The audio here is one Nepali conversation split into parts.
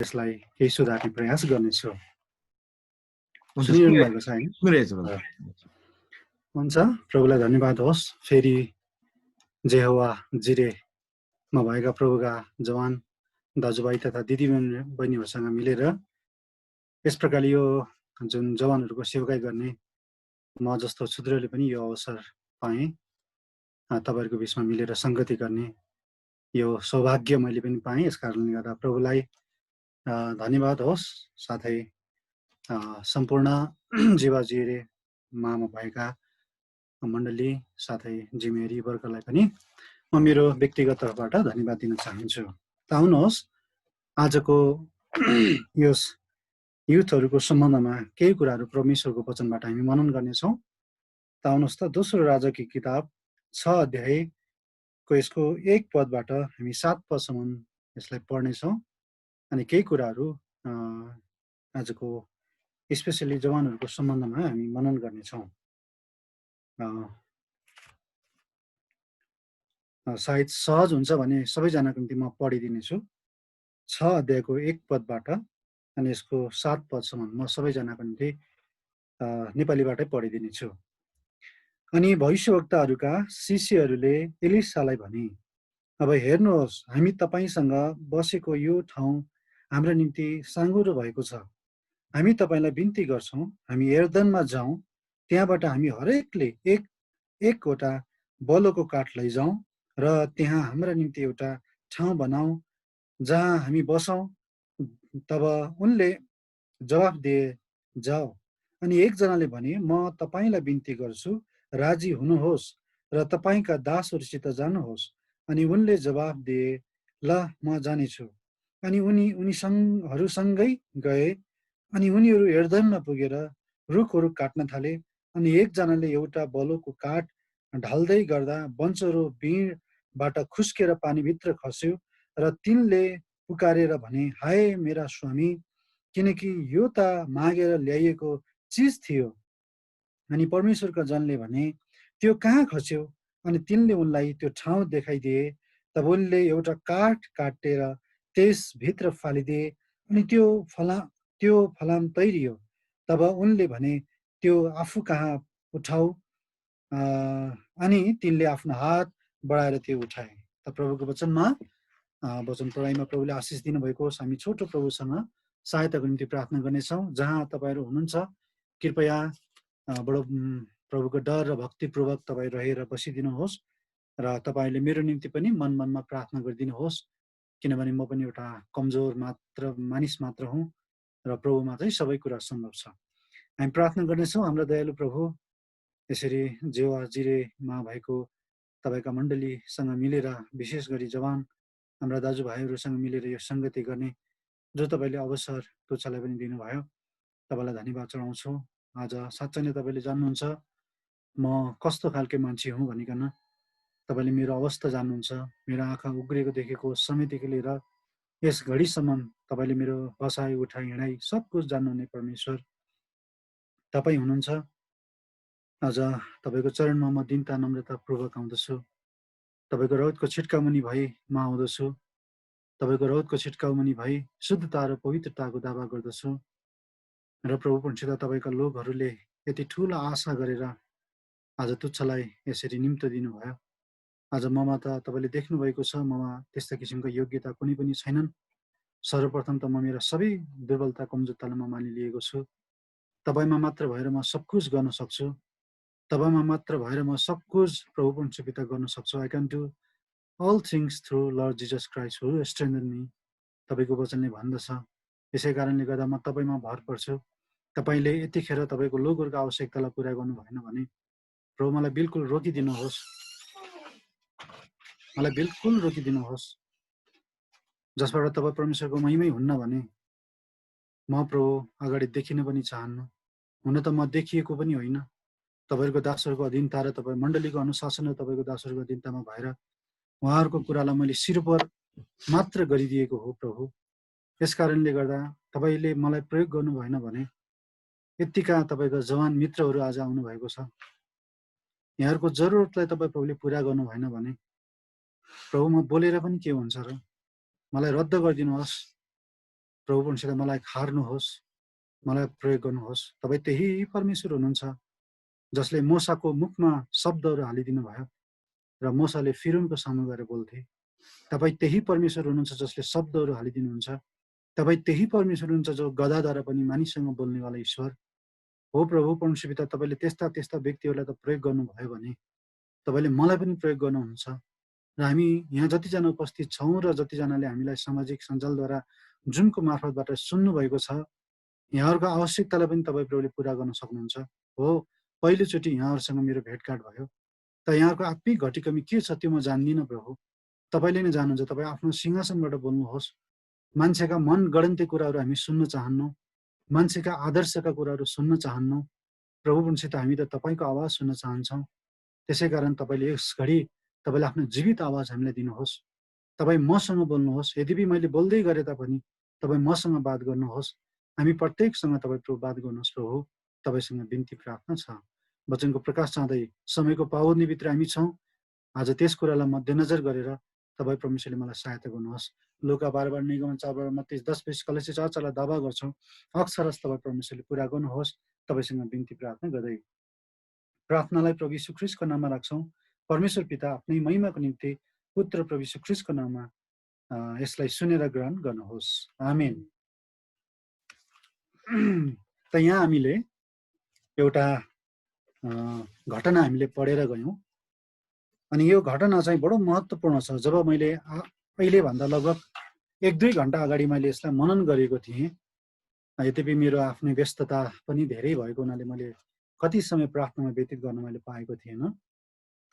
यसलाई केही सुधार्ने प्रयास गर्नेछु। हुन्छ, सुनिरहनु भएको छ होइन? सुनिरहेछु brother। हुन्छ, प्रभुलाई धन्यवाद होस्। फेरि जेहोवा जिरेमा भएका प्रभुका जवान दाजुभाइ तथा दिदीबहिनीहरूसँग मिलेर यस प्रकारले यो जुन जवानहरूको सेवाकाई गर्ने म जस्तो क्षुद्रले पनि यो अवसर पाएँ। तपाईँहरूको बिचमा मिलेर सङ्गति गर्ने यो सौभाग्य मैले पनि पाएँ। यस कारणले गर्दा प्रभुलाई धन्यवाद होस्। साथै सम्पूर्ण जीवा जिरेमा भएका मण्डली साथै जिम्मेवारी वर्गलाई पनि म मेरो व्यक्तिगत तर्फबाट धन्यवाद दिन चाहन्छु। त आउनुहोस् आजको यस युथहरूको सम्बन्धमा केही कुराहरू परमेश्वरको वचनबाट हामी मनन गर्नेछौँ। त आउनुहोस् त दोस्रो राजाकी किताब 6 अध्यायको यसको 1 पदबाट हामी 7 पदसम्म यसलाई पढ्नेछौँ। अनि केही कुराहरू आजको स्पेसली जवानहरूको सम्बन्धमा हामी मनन गर्नेछौँ। सायद सहज हुन्छ भने सबैजनाको निम्ति म पढिदिनेछु। 6 अध्यायको 1 पदबाट अनि यसको 7 पदसम्म म सबैजनाको निम्ति नेपालीबाटै पढिदिनेछु। अनि भविष्यवक्ताहरूका शिष्यहरूले एलिसालाई भने, अब हेर्नुहोस्, हामी तपाईसँग बसेको यो ठाउँ हाम्रो निम्ति साँघुरो भएको छ। हामी तपाईँलाई बिन्ती गर्छौँ, हामी यर्दनमा जाउँ, त्यहाँबाट हामी हरेकले एकवटा बलोको काठ लैजाउँ र त्यहाँ हाम्रा निम्ति एउटा ठाउँ बनाऊ जहाँ हामी बसौँ। तब उनले जवाफ दिए, जाऊ। अनि एकजनाले भने, म तपाईँलाई बिन्ती गर्छु, राजी हुनुहोस् र तपाईँका दासहरूसित जानुहोस्। अनि उनले जवाफ दिए, ल, म जानेछु। अनि उनीहरूसँगै गए। अनि उनीहरू यर्दनमा पुगेर रुखहरू काट्न थाले। अनि एकजनाले एउटा बलोको काठ ढाल्दै गर्दा बन्चरो बिँडबाट खुस्केर पानीभित्र खस्यो र तिनले पुकारेर भने, हाय मेरा स्वामी, किनकि यो त मागेर ल्याइएको चिज थियो। अनि परमेश्वरका जनले भने, त्यो कहाँ खस्यो? अनि तिनले उनलाई त्यो ठाउँ देखाइदिए। तब उनले एउटा काठ काटेर त्यसभित्र फालिदिए अनि त्यो फलाम तैरियो। तब उनले भने, त्यो आफू कहाँ उठाऊ। अनि तिनले आफ्नो हात बढाएर त्यो उठाए। त प्रभुको वचनमा वचन पढाइमा प्रभुले आशिष दिनुभएको होस्। हामी छोटो प्रभुसँग सहायताको निम्ति प्रार्थना गर्नेछौँ। जहाँ तपाईँहरू हुनुहुन्छ कृपया बडो प्रभुको डर र भक्तिपूर्वक तपाईँ रहेर बसिदिनुहोस् र तपाईँले मेरो निम्ति पनि मनमा प्रार्थना गरिदिनुहोस्, किनभने म पनि एउटा कमजोर मानिस मात्र हुँ र प्रभुमा चाहिँ सबै कुरा सम्भव छ। हामी प्रार्थना गर्नेछौँ। हाम्रो दयालु प्रभु, यसरी जेवा जिरेमा भएको तपाईँका मण्डलीसँग मिलेर, विशेष गरी जवान हाम्रा दाजुभाइहरूसँग मिलेर यो सङ्गति गर्ने जो तपाईँले अवसर तुच्छालाई पनि दिनुभयो, तपाईँलाई धन्यवाद चढाउँछु। आज साँच्चै नै तपाईँले जान्नुहुन्छ म कस्तो खालके मान्छे हुँ भनिकन। तपाईँले मेरो अवस्था जान्नुहुन्छ। मेरो आँखा उग्रेको देखेको समयदेखि लिएर यस घडीसम्म तपाईँले मेरो बसाइ उठाइ हिँडाइ सब कुछ जान्नुहुने परमेश्वर तपाईँ हुनुहुन्छ। आज तपाईँको चरणमा म दिनता नम्रतापूर्वक आउँदछु। तपाईँको रौतको छिट्काउ मुनि भई म आउँदछु। तपाईँको रौतको छिट्काउ मुनि भई शुद्धता र पवित्रताको दावा गर्दछु। र प्रभु पक्षित तपाईँका लोकहरूले यति ठुलो आशा गरेर आज तुच्छलाई यसरी निम्तो दिनुभयो। आज ममा त तपाईँले देख्नुभएको छ, ममा त्यस्ता किसिमको योग्यता कुनै पनि छैनन्। सर्वप्रथम त म मेरो सबै दुर्बलता कमजोरतालाई म मानिलिएको छु। तपाईँमा मात्र भएर म सब कुछ गर्न सक्छु। तपाईँमा मात्र भएर म सब कुछ प्रभु परमेश्वर गर्न सक्छु। I can do all things through Lord Jesus Christ who strengthen me, तपाईँको वचनले भन्दछ। यसै कारणले गर्दा म तपाईँमा भर पर्छु। तपाईँले यतिखेर तपाईँको लोकहरूको आवश्यकतालाई पुरा गर्नु भएन भने प्रभु मलाई बिल्कुल रोकिदिनुहोस्, मलाई बिल्कुल रोकिदिनुहोस्। जसबाट तपाईँ परमेश्वरको महिमै हुन्न भने म प्रभु अगाडि देखिन पनि चाहन्न। हुन त म देखिएको पनि होइन। तपाईँको दासहरूको अधीनता र तपाईँ मण्डलीको अनुशासन र तपाईँको दासहरूको अधीनतामा भएर उहाँहरूको कुरालाई मैले सिरपर मात्र गरिदिएको हो प्रभु। यस कारणले गर्दा तपाईँले मलाई प्रयोग गर्नु भएन भने यत्तिका तपाईँको जवान मित्रहरू आज आउनुभएको छ। यहाँहरूको जरुरतलाई तपाईँ प्रभुले पुरा गर्नु भएन भने प्रभु म बोलेर पनि के हुन्छ र? मलाई रद्द गरिदिनुहोस्। प्रभु परमेश्वर मलाई खार्नुहोस्, मलाई प्रयोग गर्नुहोस्। तपाईँ त्यही परमेश्वर हुनुहुन्छ जसले मोसाको मुखमा शब्दहरू हालिदिनु भयो र मोसाले फिरौनको सामु गएर बोल्थे। तपाईँ त्यही परमेश्वर हुनुहुन्छ जसले शब्दहरू हालिदिनुहुन्छ। तपाईँ त्यही परमेश्वर हुनुहुन्छ जो गधाद्वारा पनि मानिससँग बोल्नेवाला ईश्वर हो। प्रभु परमेश्वर पिता, तपाईँले त्यस्ता त्यस्ता व्यक्तिहरूलाई त प्रयोग गर्नुभयो भने तपाईँले मलाई पनि प्रयोग गर्नुहुन्छ। र हामी यहाँ जतिजना उपस्थित छौँ र जतिजनाले हामीलाई सामाजिक सञ्जालद्वारा जुमको मार्फतबाट सुन्नुभएको छ, यहाँहरूको आवश्यकतालाई पनि तपाईँ प्रभुले पुरा गर्न सक्नुहुन्छ। हो, पहिलोचोटि यहाँहरूसँग मेरो भेटघाट भयो, त यहाँहरूको आत्मिक घटी कमी के छ त्यो म जान्दिनँ प्रभु। तपाईँले नै जान्नुहुन्छ। तपाईँ आफ्नो सिंहासनबाट बोल्नुहोस्। मान्छेका मन गढन्ते कुराहरू हामी सुन्न चाहन्नौँ, मान्छेका आदर्शका कुराहरू सुन्न चाहन्नौँ। प्रभु परमेश्वर, हामी त तपाईँको आवाज सुन्न चाहन्छौँ। त्यसै कारण तपाईँले यस घडी तपाईँले आफ्नो जीवित आवाज हामीलाई दिनुहोस्। तपाईँ मसँग बोल्नुहोस्। यद्यपि मैले बोल्दै गरे तापनि तपाईँ मसँग बात गर्नुहोस्। हामी प्रत्येकसँग तपाईँ प्रभु बात गर्नुहोस्। प्रभु तपाईँसँग बिन्ती प्रार्थना छ। वचनको प्रकाश चाहँदै समयको पाबन्दीभित्र हामी छौँ। आज त्यस कुरालाई मध्यनजर गरेर तपाईँ परमेश्वरले मलाई सहायता गर्नुहोस्। लुका 12 निगमन 4 मत्ती 10 कलसी 4 दावा गर्छौँ। अक्षरस तपाईँ परमेश्वरले पुरा गर्नुहोस्। तपाईँसँग बिन्ती प्रार्थना गर्दै प्रार्थनालाई प्रभु यीशु ख्रीष्टको नाममा राख्छौँ। परमेश्वर पिता आफ्नै महिमाको निम्ति पुत्र प्रभु यीशु ख्रीष्टको नाममा यसलाई सुनेर ग्रहण गर्नुहोस्। आमेन। त यहाँ हामीले एउटा घटना हामीले पढेर गयौँ अनि यो घटना चाहिँ बडो महत्त्वपूर्ण छ। जब मैले अहिलेभन्दा लगभग 1-2 घन्टा अगाडि मैले यसलाई मनन गरेको थिएँ। यद्यपि मेरो आफ्नै व्यस्तता पनि धेरै भएको हुनाले मैले कति समय प्रार्थनामा व्यतीत गर्न मैले पाएको थिएन।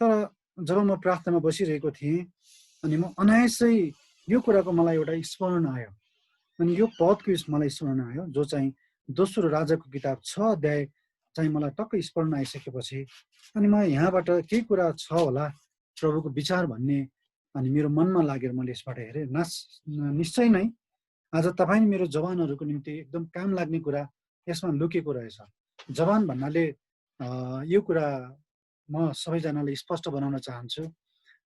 तर जब म प्रार्थनामा बसिरहेको थिएँ अनि म अनायासै यो कुराको मलाई एउटा स्मरण आयो। अनि यो पदको मलाई स्मरण आयो, जो चाहिँ दोस्रो राजाको किताब 6 अध्याय चाहिँ मलाई टक्कै स्मरण आइसकेपछि अनि म यहाँबाट केही कुरा छ होला प्रभुको विचार भन्ने अनि मेरो मनमा लागेर मैले यसबाट हेरेँ। निश्चय नै आज तपाईँ मेरो जवानहरूको निम्ति एकदम काम लाग्ने कुरा यसमा लुकेको रहेछ। जवान भन्नाले यो कुरा म सबैजनालाई स्पष्ट बनाउन चाहन्छु।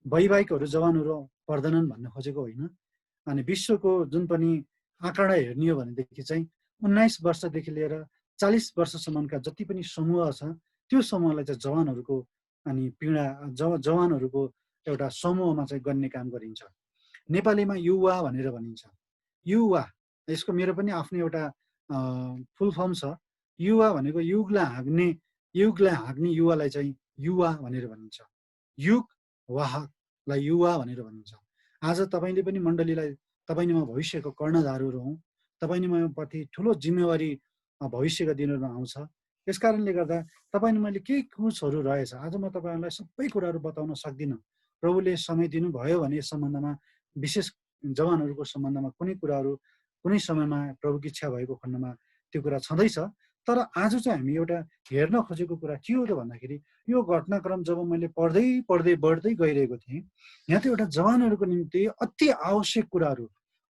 वैवाहिकहरू जवानहरू पर्दैनन् भन्न खोजेको होइन। अनि विश्वको जुन पनि आँकडा हेर्ने हो भनेदेखि चाहिँ 19 वर्षदेखि लिएर 40 वर्षसम्मका जति पनि समूह छ त्यो समूहलाई चाहिँ जवानहरूको अनि पीडा जवानहरूको एउटा समूहमा चाहिँ गन्ने काम गरिन्छ। नेपालीमा युवा भनेर भनिन्छ। युवा यसको मेरो पनि आफ्नो एउटा फुल फर्म छ। युवा भनेको युगलाई हाँक्ने युवालाई चाहिँ युवा भनेर भनिन्छ। युग वाहकलाई युवा भनेर भनिन्छ। आज तपाईँले पनि मण्डलीलाई तपाईँ म भविष्यको कर्णधारहरू हौँ। तपाईँ म प्रति ठुलो जिम्मेवारी भविष्यका दिनहरूमा आउँछ। यस कारणले गर्दा तपाईँले मैले केही कुछहरू रहेछ। आज म तपाईँहरूलाई सबै कुराहरू बताउन सक्दिनँ। प्रभुले समय दिनुभयो भने यस सम्बन्धमा विशेष जवानहरूको सम्बन्धमा कुनै कुराहरू कुनै समयमा प्रभुको इच्छा भएको खण्डमा त्यो कुरा छँदैछ। तर आज चाहिँ हामी एउटा हेर्न खोजेको कुरा के हो त भन्दाखेरि यो घटनाक्रम जब मैले बढ्दै गइरहेको थिएँ, यहाँ त एउटा जवानहरूको निम्ति अति आवश्यक कुराहरू,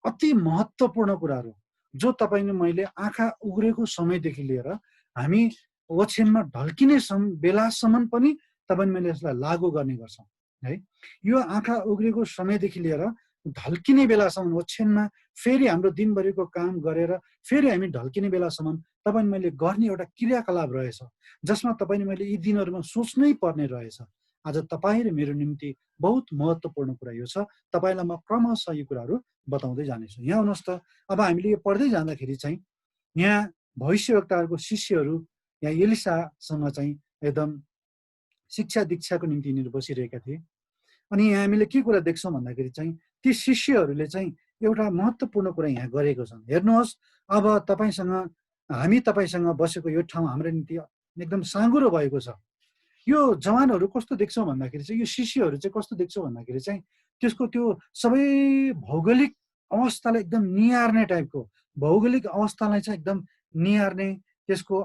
अति महत्त्वपूर्ण कुराहरू जो तपाईँले मैले आँखा उग्रेको समयदेखि लिएर हामी ओछ्यानमा ढल्किने बेलासम्म पनि तपाईँ मैले यसलाई लागू गर्ने गर्छौँ है। यो आँखा उग्रेको समयदेखि लिएर ढल्किने बेलासम्म ओछ्यानमा फेरि हाम्रो दिनभरिको काम गरेर फेरि हामी ढल्किने बेलासम्म तपाईँ मैले गर्ने एउटा क्रियाकलाप रहेछ, जसमा तपाईँले मैले यी दिनहरूमा सोच्नै पर्ने रहेछ। आज तपाईँ र मेरो निम्ति बहुत महत्त्वपूर्ण कुरा यो छ। तपाईँलाई म क्रमशः यी कुराहरू बताउँदै जानेछु। यहाँ हुनुहोस् त, अब हामीले यो पढ्दै जाँदाखेरि चाहिँ यहाँ भविष्यवक्ताहरूको शिष्यहरू यहाँ एलिसासँग चाहिँ एकदम शिक्षा दीक्षाको निम्ति यिनीहरू बसिरहेका थिए। अनि यहाँ हामीले के कुरा देख्छौँ भन्दाखेरि चाहिँ ती शिष्यहरूले चाहिँ एउटा महत्त्वपूर्ण कुरा यहाँ गरेको छन्। हेर्नुहोस्, अब हामी तपाईँसँग बसेको यो ठाउँ हाम्रो निम्ति एकदम साँघुरो भएको छ। यो जवानहरू कस्तो देख्छौँ भन्दाखेरि चाहिँ यो शिष्यहरू चाहिँ कस्तो देख्छौँ भन्दाखेरि चाहिँ त्यसको त्यो सबै भौगोलिक अवस्थालाई एकदम निहार्ने टाइपको, भौगोलिक अवस्थालाई चाहिँ एकदम निहार्ने, त्यसको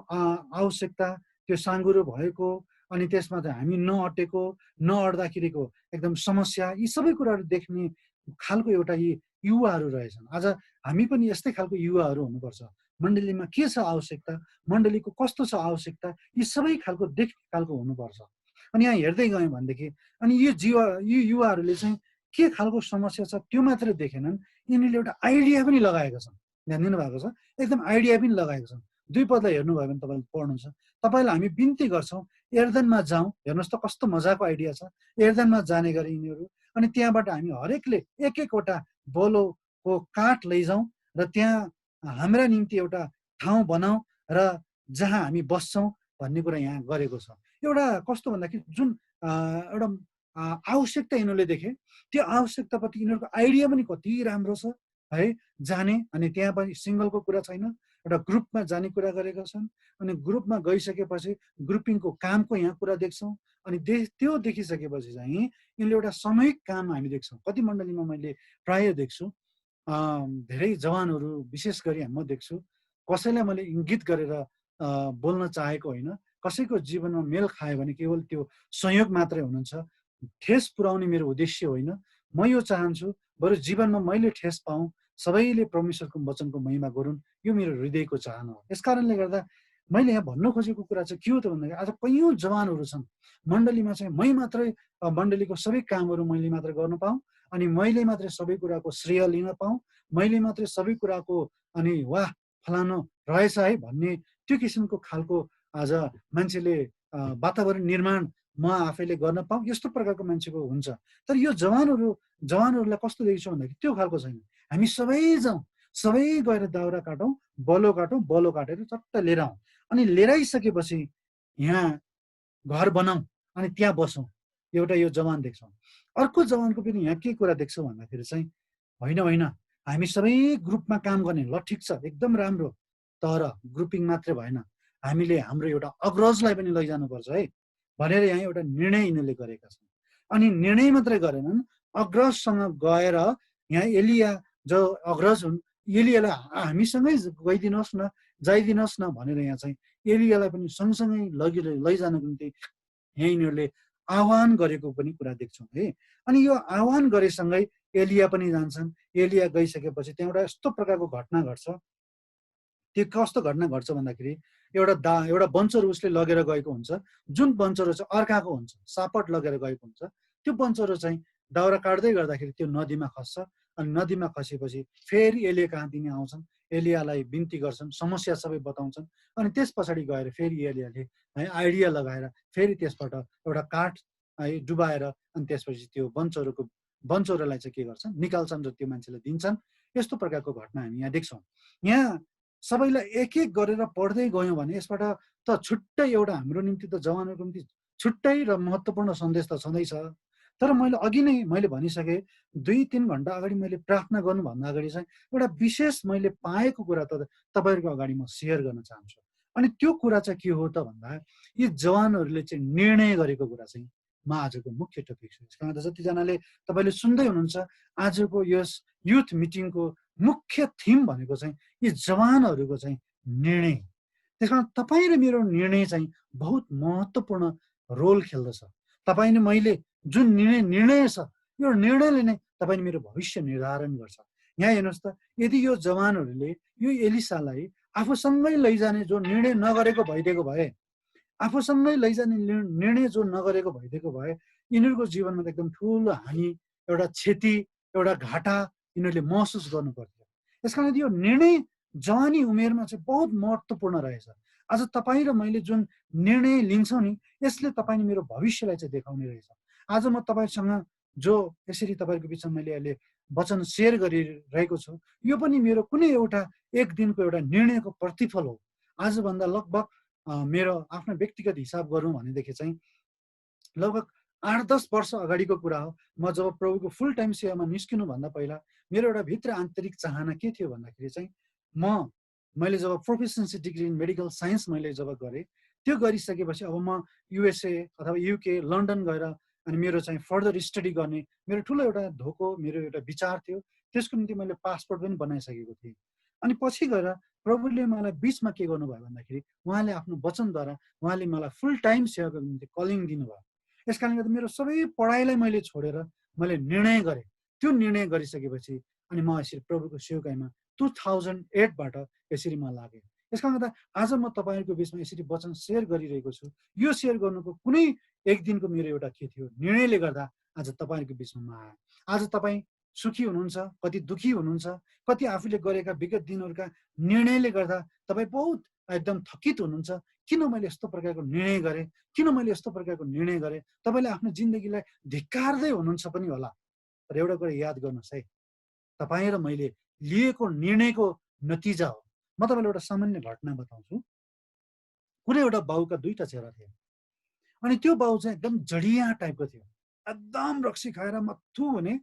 आवश्यकता, त्यो साँघुरो भएको अनि त्यसमा चाहिँ हामी नअटेको नअड्दाखेरिको एकदम समस्या, यी सबै कुराहरू देख्ने खालको एउटा यी युवाहरू रहेछन्। आज हामी पनि यस्तै खालको युवाहरू हुनुपर्छ। मण्डलीमा के छ आवश्यकता, मण्डलीको कस्तो छ आवश्यकता, यी सबै खालको देख्ने खालको हुनुपर्छ। अनि यहाँ हेर्दै गयौँ भनेदेखि अनि यो युवाहरूले चाहिँ के खालको समस्या छ त्यो मात्रै देखेनन्, यिनीहरूले एउटा आइडिया पनि लगाएका छन्। ध्यान दिनुभएको छ, एकदम आइडिया पनि लगाएको छ। 2 पदलाई हेर्नुभयो भने तपाईँले पढ्नुहुन्छ। तपाईँलाई हामी बिन्ती गर्छौँ, एर्दनमा जाउँ। हेर्नुहोस् त कस्तो मजाको आइडिया छ। एर्दनमा जाने गरे यिनीहरू, अनि त्यहाँबाट हामी हरेकले एक एकवटा बोलोको काठ लैजाउँ र त्यहाँ हाम्रा निम्ति एउटा ठाउँ बनाऊ र जहाँ हामी बस्छौँ भन्ने कुरा यहाँ गरेको छ। एउटा कस्तो भन्दाखेरि जुन एउटा आवश्यकता यिनीहरूले देखे, त्यो आवश्यकताप्रति यिनीहरूको आइडिया पनि कति राम्रो छ है। जाने अनि त्यहाँ पनि सिङ्गलको कुरा छैन, एउटा ग्रुपमा जाने कुरा गरेका छन्। अनि ग्रुपमा गइसकेपछि ग्रुपिङको कामको यहाँ कुरा देख्छौँ। अनि त्यो देखिसकेपछि चाहिँ यिनले एउटा सामूहिक काम हामी देख्छौँ। कति मण्डलीमा मैले प्राय देख्छु, धेरै जवानहरू विशेष गरी म देख्छु, कसैलाई मैले इङ्गित गरेर बोल्न चाहेको होइन। कसैको जीवनमा मेल खायो भने केवल त्यो संयोग मात्रै हुनुहुन्छ, ठेस पुर्याउने मेरो उद्देश्य होइन। म यो चाहन्छु बरु जीवनमा मैले ठेस पाऊँ, सबैले परमेश्वरको वचनको महिमा गरून्, यो मेरो हृदयको चाहना हो। यस कारणले गर्दा मैले यहाँ भन्नु खोजेको कुरा चाहिँ के हो त भन्दाखेरि आज कैयौँ जवानहरू छन् मण्डलीमा चाहिँ, मै मात्रै मण्डलीको सबै कामहरू मैले मात्रै गर्न पाऊँ, अनि मैले मात्रै सबै कुराको श्रेय लिन पाऊँ, मैले मात्रै सबै कुराको अनि वाह फलानु रहेछ है भन्ने त्यो किसिमको खालको आज मान्छेले वातावरण निर्माण म आफैले गर्न पाऊँ, यस्तो प्रकारको मान्छेको हुन्छ। तर यो जवानहरूलाई कस्तो देख्छु भन्दाखेरि त्यो खालको छैन। हामी सबै जाउँ, सबै गएर दाउरा काटौँ, बलो काटौँ, बलो काटेर चट्ट लिएर आउँ, अनि लिएर आइसकेपछि यहाँ घर बनाऊँ अनि त्यहाँ बसौँ। एउटा यो जवान देख्छौँ। अर्को जवानको पनि यहाँ के कुरा देख्छौँ भन्दाखेरि चाहिँ होइन होइन, हामी सबै ग्रुपमा काम गर्ने, ल ठिक छ एकदम राम्रो, तर ग्रुपिङ मात्रै भएन, हामीले हाम्रो एउटा अग्रजलाई पनि लैजानुपर्छ है भनेर यहाँ एउटा निर्णय यिनीहरूले गरेका छन्। अनि निर्णय मात्रै गरेनन्, अग्रजसँग गएर यहाँ एलिया जो अग्रज हुन्, एलियालाई हामीसँगै गइदिनुहोस् न, जाइदिनुहोस् न भनेर यहाँ चाहिँ एलियालाई पनि सँगसँगै लैजानको निम्ति यहाँ यिनीहरूले आह्वान गरेको पनि कुरा देख्छौँ है। अनि यो आह्वान गरेसँगै एलिया पनि जान्छन्। एलिया गइसकेपछि त्यहाँ एउटा यस्तो प्रकारको घटना घट्छ। त्यो कस्तो घटना घट्छ भन्दाखेरि एउटा बन्चरो उसले लगेर गएको हुन्छ, जुन बन्चरो चाहिँ अर्काको हुन्छ, सापट लगेर गएको हुन्छ। त्यो बन्चरो चाहिँ दाउरा काट्दै गर्दाखेरि त्यो नदीमा खस्छ। अनि नदीमा खसेपछि फेरि एलिया कहाँ तिनी आउँछन्, एलियालाई बिन्ती गर्छन्, समस्या सबै बताउँछन्। अनि त्यस पछाडि गएर फेरि एलियाले है आइडिया लगाएर फेरि त्यसबाट एउटा काठ है डुबाएर अनि त्यसपछि त्यो बन्चरोलाई चाहिँ के गर्छन्, निकाल्छन् र त्यो मान्छेलाई दिन्छन्। यस्तो प्रकारको घटना हामी यहाँ देख्छौँ। यहाँ सबैलाई एक एक गरेर पढ्दै गयौँ भने यसबाट त छुट्टै एउटा हाम्रो निम्ति त जवानहरूको निम्ति छुट्टै र महत्त्वपूर्ण सन्देश त छँदैछ। तर मैले अघि नै मैले भनिसकेँ, 2-3 घन्टा अगाडि मैले प्रार्थना गर्नुभन्दा अगाडि चाहिँ एउटा विशेष मैले पाएको कुरा त तपाईँहरूको अगाडि म सेयर गर्न चाहन्छु। अनि त्यो कुरा चाहिँ के हो त भन्दा यी जवानहरूले चाहिँ निर्णय गरेको कुरा चाहिँ म आजको मुख्य टपिक छ। यसका गर्दा जतिजनाले तपाईँले सुन्दै हुनुहुन्छ, आजको यस युथ मिटिङको मुख्य थिम भनेको चाहिँ यी जवानहरूको चाहिँ निर्णय। त्यस कारण तपाईँ र मेरो निर्णय चाहिँ बहुत महत्त्वपूर्ण रोल खेल्दछ। तपाईँ र मैले जुन निर्णय छ, यो निर्णयले नै तपाईँ मेरो भविष्य निर्धारण गर्छ। यहाँ हेर्नुहोस् त, यदि यो जवानहरूले यो एलिसालाई आफूसँगै लैजाने जो निर्णय नगरेको भइदिएको भए, आफूसँगै लैजाने निर्णय जो नगरेको भइदिएको भए, यिनीहरूको जीवनमा त एकदम ठुलो हानि, एउटा क्षति, एउटा घाटा यिनीहरूले महसुस गर्नु पर्थ्यो। त्यस कारण यो निर्णय जवानी उमेरमा चाहिँ बहुत महत्त्वपूर्ण रहेछ। आज तपाईँ र मैले जुन निर्णय लिन्छौँ नि, यसले तपाईँ मेरो भविष्यलाई चाहिँ देखाउने रहेछ। आज म तपाईँसँग जो यसरी तपाईँहरूको बिचमा मैले अहिले वचन सेयर गरिरहेको छु, यो पनि मेरो कुनै एउटा एक दिनको एउटा निर्णयको प्रतिफल हो। आजभन्दा लगभग मेरो आफ्नो व्यक्तिगत हिसाब गरौँ भनेदेखि चाहिँ लगभग 8-10 वर्ष अगाडिको कुरा हो। म जब प्रभुको फुल टाइम सेवामा निस्किनुभन्दा पहिला मेरो एउटा भित्र आन्तरिक चाहना के थियो भन्दाखेरि चाहिँ मैले जब प्रोफेसनसी डिग्री इन मेडिकल साइन्स मैले जब गरेँ, त्यो गरिसकेपछि अब म युएसए अथवा युके लन्डन गएर अनि मेरो चाहिँ फर्दर स्टडी गर्ने मेरो ठुलो एउटा धोको, मेरो एउटा विचार थियो। त्यसको निम्ति मैले पासपोर्ट पनि बनाइसकेको थिएँ। अनि पछि गएर प्रभुले मलाई बिचमा के गर्नुभयो भन्दाखेरि उहाँले आफ्नो वचनद्वारा उहाँले मलाई फुल टाइम सेवाको निम्ति कलिङ दिनुभयो। यस कारणले गर्दा मेरो सबै पढाइलाई मैले छोडेर मैले निर्णय गरेँ। त्यो निर्णय गरिसकेपछि अनि म यसरी प्रभुको सेवकाईमा 2008बाट यसरी म लागेँ। यस कारणले गर्दा आज म तपाईँहरूको बिचमा यसरी वचन सेयर गरिरहेको छु। यो सेयर गर्नुको कुनै एक दिनको मेरो एउटा के थियो, निर्णयले गर्दा आज तपाईँहरूको बिचमा म आएँ। आज तपाईँ सुखी हुनुहुन्छ, कति दुखी हुनुहुन्छ, कति आफूले गरेका विगत दिनहरूका निर्णयले गर्दा तपाईँ बहुत एकदम थकित हुनुहुन्छ। किन मैले यस्तो प्रकारको निर्णय गरेँ, किन मैले यस्तो प्रकारको निर्णय गरेँ, तपाईँले आफ्नो जिन्दगीलाई धिक्कार्दै हुनुहुन्छ पनि होला। तर एउटा कुरा याद गर्नुहोस् है, तपाईँ र मैले लिएको निर्णयको नतिजा हो। म तपाईँलाई एउटा सामान्य घटना बताउँछु। कुनै एउटा बाउका 2टा छोरा थिए, अनि त्यो बाउ चाहिँ एकदम जडिया टाइपको थियो, एकदम रक्सी खाएर मत्थु हुने,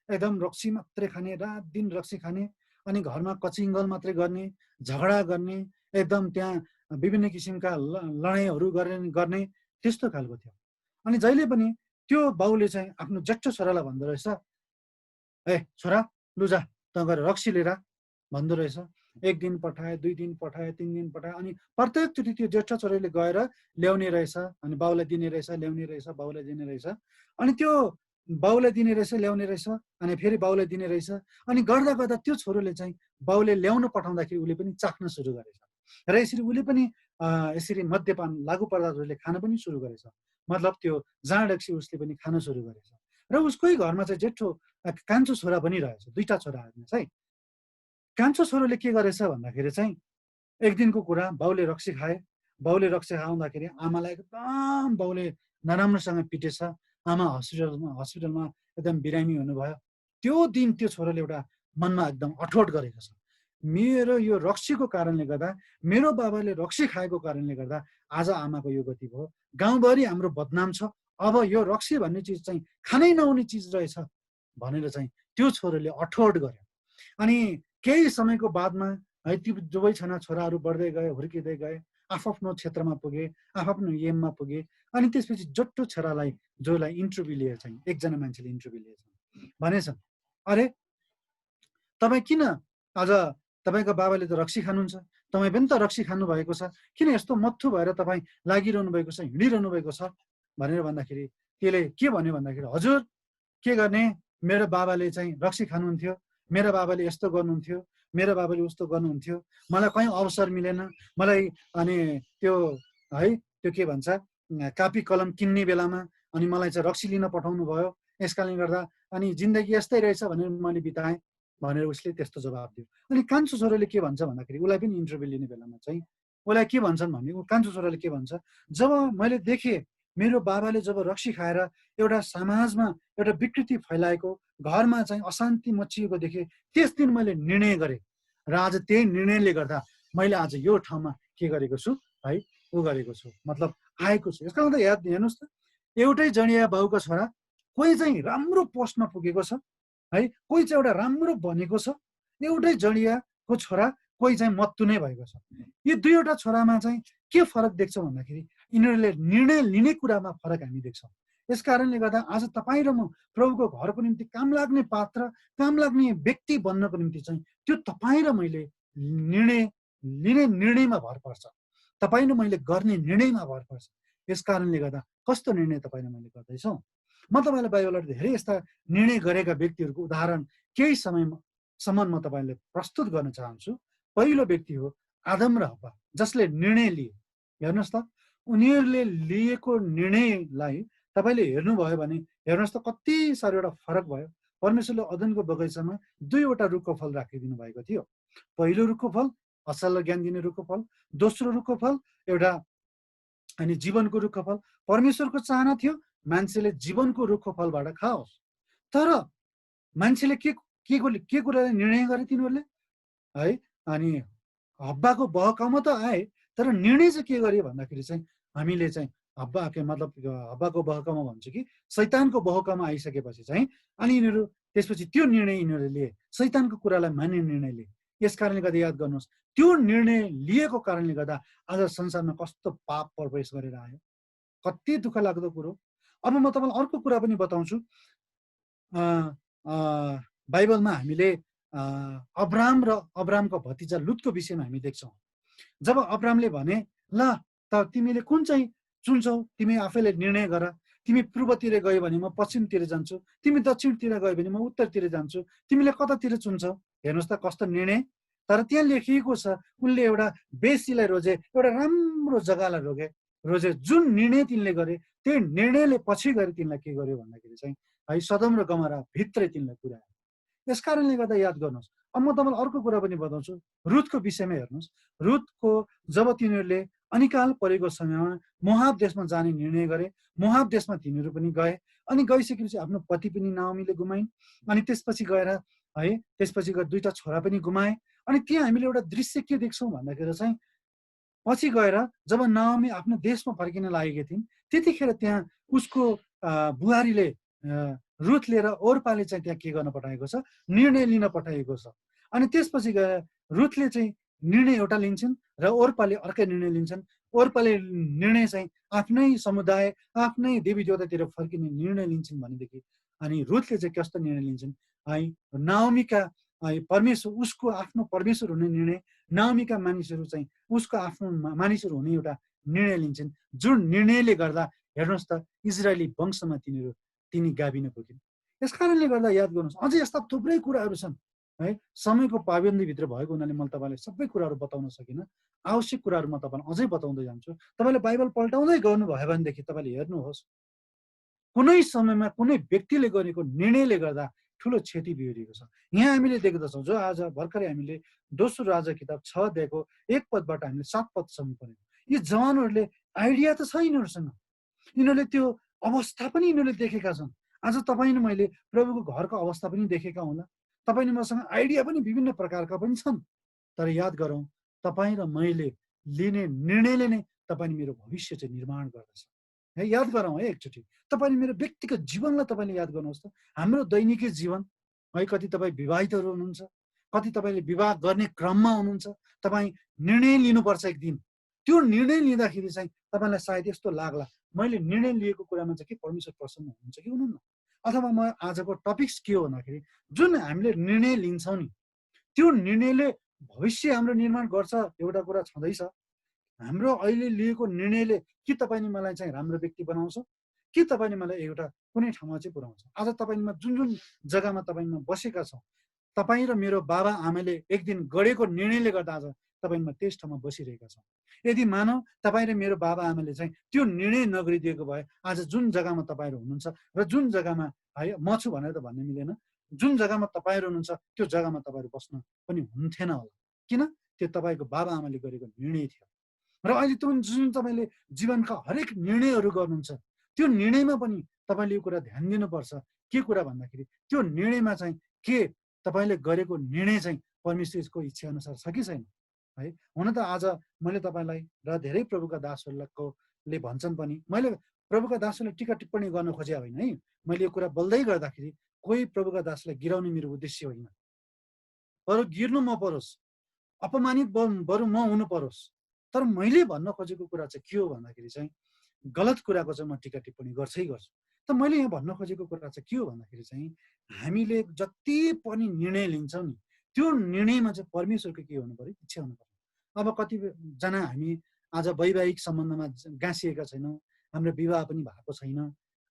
एकदम रक्सी मात्रै खाने, रात दिन रक्सी खाने, अनि घरमा कचिङ्गल मात्रै गर्ने, झगडा गर्ने, एकदम त्यहाँ विभिन्न किसिमका लडाइँहरू गर्ने त्यस्तो खालको थियो। अनि जहिले पनि त्यो बाउले चाहिँ आफ्नो जेठो छोरालाई भन्दो रहेछ, ए छोरा लु जा त गएर रक्सी लिएर भन्दो रहेछ। 1 दिन पठाए, 2 दिन पठाए, 3 दिन पठाए, अनि प्रत्येकचोटि त्यो जेठो छोराले गएर ल्याउने रहेछ, अनि बाउलाई दिने रहेछ, ल्याउने रहेछ, बाउलाई दिने रहेछ, अनि त्यो बाउलाई दिने रहेछ, ल्याउने रहेछ, अनि फेरि बाउलाई दिने रहेछ। अनि गर्दा गर्दा त्यो छोरोले चाहिँ बाउले ल्याउन पठाउँदाखेरि उसले पनि चाख्न सुरु गरेछ, र यसरी उसले पनि यसरी मद्यपान लागु पदार्थहरूले खान पनि सुरु गरेछ। मतलब त्यो जाँड रक्सी उसले पनि खान सुरु गरेछ। र उसकै घरमा चाहिँ जेठो कान्छो छोरा पनि रहेछ, 2टा छोरा हेर्नुहोस् है। कान्छो छोरोले के गरेछ भन्दाखेरि चाहिँ एक दिनको कुरा, बाउले रक्सी खाए, बाउले रक्सी खाउँदाखेरि आमालाई एकदम बाउले नराम्रोसँग पिटेछ। आमा हस्पिटलमा एकदम बिरामी हुनुभयो। त्यो दिन त्यो छोराले एउटा मनमा एकदम अठोट गरेको छ, मेरो यो रक्सीको कारणले गर्दा, मेरो बाबाले रक्सी खाएको कारणले गर्दा आज आमाको यो गति भयो, गाउँभरि हाम्रो बदनाम छ, अब यो रक्सी भन्ने चिज चाहिँ खानै नहुने चिज रहेछ भनेर चाहिँ त्यो छोरोले अठोट गर्यो। अनि केही समयको बादमा है ती दुवैजना छोराहरू बढ्दै गए, हुर्किँदै गए, आफ्नो क्षेत्रमा पुगे, आफ्नो एममा पुगे। अनि त्यसपछि जट्टो छोरालाई जोलाई इन्टरभ्यू लिए चाहिँ एकजना मान्छेले इन्टरभ्यू लिएछ, भनेछन्, अरे तपाईँ किन आज तपाईँको बाबाले त रक्सी खानुहुन्छ, तपाईँ पनि त रक्सी खानुभएको छ, किन यस्तो मत्थु भएर तपाईँ लागिरहनु भएको छ, हिँडिरहनु भएको छ भनेर भन्दाखेरि त्यसले के भन्यो भन्दाखेरि, हजुर के गर्ने, मेरो बाबाले चाहिँ रक्सी खानुहुन्थ्यो, मेरो बाबाले यस्तो गर्नुहुन्थ्यो, मेरो बाबाले उस्तो गर्नुहुन्थ्यो, मलाई कहीँ अवसर मिलेन, मलाई अनि त्यो है त्यो के भन्छ कापी कलम किन्ने बेलामा अनि मलाई चाहिँ रक्सी लिन पठाउनु भयो, यस कारणले गर्दा अनि जिन्दगी यस्तै रहेछ भनेर मैले बिताएँ भनेर उसले त्यस्तो जवाब दियो। अनि कान्छो छोराले के भन्छ भन्दाखेरि उसलाई पनि इन्टरभ्यू लिने बेलामा चाहिँ उसलाई के भन्छन् भने, कान्छो छोराले के भन्छ, जब मैले देखेँ मेरो बाबाले जब रक्सी खाएर एउटा समाजमा एउटा विकृति फैलाएको, घरमा चाहिँ अशान्ति मचिएको देखेँ, त्यस दिन मैले निर्णय गरेँ र आज त्यही निर्णयले गर्दा मैले आज यो ठाउँमा के गरेको छु है, ऊ गरेको छु, मतलब आएको छु। यसको मतलब याद हेर्नुहोस् त, एउटै जडिया बाउको छोरा, कोही चाहिँ राम्रो पोस्टमा पुगेको छ है, कोही चाहिँ एउटा राम्रो बनेको छ, एउटै जडियाको छोरा कोही चाहिँ मत्तु नै भएको छ। यो 2वटा छोरामा चाहिँ के फरक देख्छौँ भन्दाखेरि यिनीहरूले निर्णय लिने कुरामा फरक हामी देख्छौँ। यस कारणले गर्दा आज तपाईँ र म प्रभुको घरको निम्ति काम लाग्ने पात्र, काम लाग्ने व्यक्ति बन्नको निम्ति चाहिँ त्यो तपाईँ र मैले लिने निर्णयमा भर पर्छ, तपाईँ र मैले गर्ने निर्णयमा भर पर्छ। यस कारणले गर्दा कस्तो निर्णय तपाईँ र मैले गर्दैछौँ। म तपाईँलाई बाइबलबाट धेरै यस्ता निर्णय गरेका व्यक्तिहरूको उदाहरण केही समयसम्म म तपाईँलाई प्रस्तुत गर्न चाहन्छु। पहिलो व्यक्ति हो आदम र हव्वा, जसले निर्णय लिए। हेर्नुहोस् त, उनीहरूले लिएको निर्णयलाई तपाईँले हेर्नुभयो भने हेर्नुहोस् त कति साह्रो एउटा फरक भयो। परमेश्वरले अदनको बगैँचामा 2वटा रुखको फल राखिदिनु भएको थियो। पहिलो रुखको फल असल ज्ञान दिने रुखको फल, दोस्रो रुखको फल एउटा अनि जीवनको रुखको फल। परमेश्वरको चाहना थियो मान्छेले जीवनको रुखको फलबाट खाओस्, तर मान्छेले के कुराले निर्णय गरे तिनीहरूले है, अनि हब्बाको बहकाउमा त आए, तर निर्णय चाहिँ के गरे भन्दाखेरि चाहिँ हामीले चाहिँ मतलब हब्बाको बहकाउमा भन्छ कि शैतानको बहकाउमा आइसकेपछि चाहिँ अनि यिनीहरू त्यसपछि त्यो निर्णय यिनीहरूले लिए, शैतानको कुरालाई मान्ने निर्णय लिए। यस कारणले गर्दा याद गर्नुहोस्, त्यो निर्णय लिएको कारणले गर्दा आज संसारमा कस्तो पाप प्रवेश गरेर आयो, कति दुःख लाग्दो कुरो। अब म तपाईँलाई अर्को कुरा पनि बताउँछु। बाइबलमा हामीले अब्राम र अब्रामको भतिजा लुतको विषयमा हामी देख्छौँ। जब अब्रामले भने, ल त तिमीले कुन चाहिँ चुन्छौ, तिमी आफैले निर्णय गर, तिमी पूर्वतिर गयो भने म पश्चिमतिर जान्छु, तिमी दक्षिणतिर गयो भने म उत्तरतिर जान्छु, तिमीले कतातिर चुन्छौ। हेर्नुहोस् त कस्तो निर्णय। तर त्यहाँ लेखिएको छ उनले एउटा बेसीलाई रोजे, एउटा राम्रो जग्गालाई रोजे। जुन निर्णय तिनले गरे त्यही निर्णयले पछि गएर तिनलाई के गर्यो भन्दाखेरि चाहिँ है सदम र गमोरा भित्रै तिनलाई पुर्यायो। यस कारणले गर्दा याद गर्नुहोस्। अब म तपाईँलाई अर्को कुरा पनि बताउँछु, रुथको विषयमा हेर्नुहोस्। रुथको जब तिनीहरूले अनिकाल परेको समयमा मोआब देशमा जाने निर्णय गरे, मोआब देशमा तिनीहरू पनि गए। अनि गइसकेपछि आफ्नो पति पनि नाओमीले गुमाइन्। अनि त्यसपछि गएर है, त्यसपछि गएर 2टा छोरा पनि गुमाए। अनि त्यहाँ हामीले एउटा दृश्य के देख्छौँ भन्दाखेरि चाहिँ पछि गएर जब नाओमी आफ्नो देशमा फर्किन लागेकी थिइन्, त्यतिखेर त्यहाँ उसको बुहारीले रुथ लिएर ओर्पाले चाहिँ त्यहाँ के गर्न पठाएको छ, निर्णय लिन पठाएको छ। अनि त्यसपछि गएर रुथले चाहिँ निर्णय एउटा लिन्छन् र ओर्पाले अर्कै निर्णय लिन्छन्। ओर्पाले निर्णय चाहिँ आफ्नै समुदाय, आफ्नै देवी देवतातिर फर्किने निर्णय लिन्छन् भनेदेखि अनि रुथले चाहिँ कस्तो निर्णय लिन्छन् है, नाओमीका परमेश्वर, उसको आफ्नो परमेश्वर हुने निर्णय, नाओमीका मानिसहरू चाहिँ उसको आफ्नो मानिसहरू हुने एउटा निर्णय लिन्छन्, जुन निर्णयले गर्दा हेर्नुहोस् त इजरायली वंशमा तिनी गाभिन पुगिन्। यस कारणले गर्दा याद गर्नुहोस्, अझै यस्ता थुप्रै कुराहरू छन् है। समयको पाबन्दीभित्र भएको हुनाले मैले तपाईँलाई सबै कुराहरू बताउन सकिनँ। आवश्यक कुराहरू म तपाईँलाई अझै बताउँदै जान्छु। तपाईँले बाइबल पल्टाउँदै गर्नुभयो भनेदेखि तपाईँले हेर्नुहोस्, कुनै समयमा कुनै व्यक्तिले गरेको निर्णयले गर्दा ठुलो क्षति बिहोरिएको छ। यहाँ हामीले देख्दछौँ, जो आज भर्खरै हामीले दोस्रो राजा किताब 6 अध्यायको 1 पदबाट हामीले 7 पदसम्म पढ्यौँ। यी जवानहरूले आइडिया त छ यिनीहरूसँग, यिनीहरूले त्यो अवस्था पनि यिनीहरूले देखेका छन्। आज तपाईँ र मैले प्रभुको घरको अवस्था पनि देखेका होला, तपाईँ मसँग आइडिया पनि विभिन्न प्रकारका पनि छन्। तर याद गरौँ, तपाईँ र मैले लिने निर्णयले नै तपाईँ मेरो भविष्य चाहिँ निर्माण गर्दछ है। याद गरौँ है एकचोटि, तपाईँ मेरो व्यक्तिगत जीवनलाई तपाईँले याद गर्नुहोस् त। हाम्रो दैनिकी जीवन है, कति तपाईँ विवाहितहरू हुनुहुन्छ, कति तपाईँले विवाह गर्ने क्रममा हुनुहुन्छ, तपाईँ निर्णय लिनुपर्छ एक दिन। त्यो निर्णय लिँदाखेरि चाहिँ तपाईँलाई सायद यस्तो लाग्ला, मैले निर्णय लिएको कुरामा चाहिँ के परमेश्वर प्रसन्न हुनुहुन्छ कि हुनुहुन्न। अथवा म आजको टपिक्स के हो भन्दाखेरि, जुन हामीले निर्णय लिन्छौँ नि, त्यो निर्णयले भविष्य हाम्रो निर्माण गर्छ एउटा कुरा छँदैछ। हाम्रो अहिले लिएको निर्णयले कि तपाईँले मलाई चाहिँ राम्रो व्यक्ति बनाउँछ, कि तपाईँले मलाई एउटा कुनै ठाउँमा चाहिँ पुऱ्याउँछ। आज तपाईँमा जुन जुन जग्गामा तपाईँमा बसेका छौँ, तपाईँ र मेरो बाबा आमाले एक दिन गरेको निर्णयले गर्दा आज तपाईँमा त्यस ठाउँमा बसिरहेका छौँ। यदि मानव तपाईँ र मेरो बाबा आमाले चाहिँ त्यो निर्णय नगरिदिएको भए आज जुन जग्गामा तपाईँहरू हुनुहुन्छ र जुन जग्गामा है म छु भनेर त भन्ने मिलेन, जुन जग्गामा तपाईँहरू हुनुहुन्छ त्यो जग्गामा तपाईँहरू बस्न पनि हुन्थेन होला। किन? त्यो तपाईँको बाबा आमाले गरेको निर्णय थियो। र अहिले जुन तपाईँले जीवनका हरेक निर्णयहरू गर्नुहुन्छ, त्यो निर्णयमा पनि तपाईँले यो कुरा ध्यान दिनुपर्छ। के कुरा भन्दाखेरि त्यो निर्णयमा चाहिँ के तपाईँले गरेको निर्णय चाहिँ परमेश्वरको इच्छा अनुसार छ कि छैन है। हुन त आज मैले तपाईँलाई र धेरै प्रभुका दासहरूले भन्छन् पनि, मैले प्रभुका दासहरूलाई टिका टिप्पणी गर्न खोजे होइन है। मैले यो कुरा बोल्दै गर्दाखेरि कोही प्रभुका दासलाई गिराउने मेरो उद्देश्य होइन, बरु गिर्नु म परोस्, अपमानित बरु म हुनु परोस्। तर मैले भन्न खोजेको कुरा चाहिँ के हो भन्दाखेरि चाहिँ गलत कुराको चाहिँ म टिका टिप्पणी गर्छै गर्छु। त मैले यहाँ भन्न खोजेको कुरा चाहिँ के हो भन्दाखेरि चाहिँ हामीले जति पनि निर्णय लिन्छौँ नि, त्यो निर्णयमा चाहिँ परमेश्वरको के हुनु पर्यो, इच्छा हुनु पर्यो। अब कतिजना हामी आज वैवाहिक सम्बन्धमा गाँसिएका छैनौँ, हाम्रो विवाह पनि भएको छैन,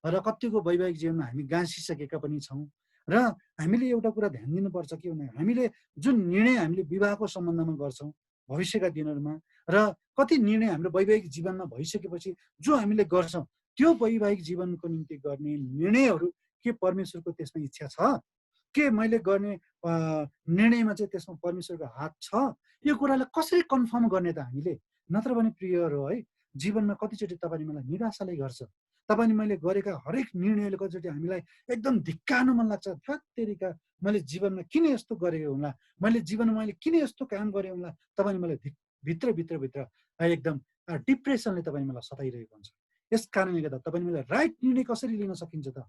र कतिको वैवाहिक जीवनमा हामी गाँसिसकेका पनि छौँ। र हामीले एउटा कुरा ध्यान दिनुपर्छ के भन्दा हामीले जुन निर्णय हामीले विवाहको सम्बन्धमा गर्छौँ भविष्यका दिनहरूमा, र कति निर्णय हाम्रो वैवाहिक जीवनमा भइसकेपछि जो हामीले गर्छौँ, त्यो वैवाहिक जीवनको निम्ति गर्ने निर्णयहरू के परमेश्वरको त्यसमा इच्छा छ, के मैले गर्ने निर्णयमा चाहिँ त्यसमा परमेश्वरको हात छ, यो कुरालाई कसरी कन्फर्म गर्ने त हामीले। नत्र भने प्रियहरू है, जीवनमा कतिचोटि तपाईँले मलाई निराशाले गर्छ, तपाईँले मैले गरेका हरेक निर्णयले कतिचोटि हामीलाई एकदम धिक्कार्नु मन लाग्छ। थत्तेरिका मैले जीवनमा किन यस्तो गरेको होला, मैले जीवनमा मैले किन यस्तो काम गरेँ होला, तपाईँले मलाई भित्र एकदम डिप्रेसनले तपाईँ मलाई सताइरहेको हुन्छ। यस कारणले गर्दा तपाईँले मलाई राइट निर्णय कसरी लिन सकिन्छ त,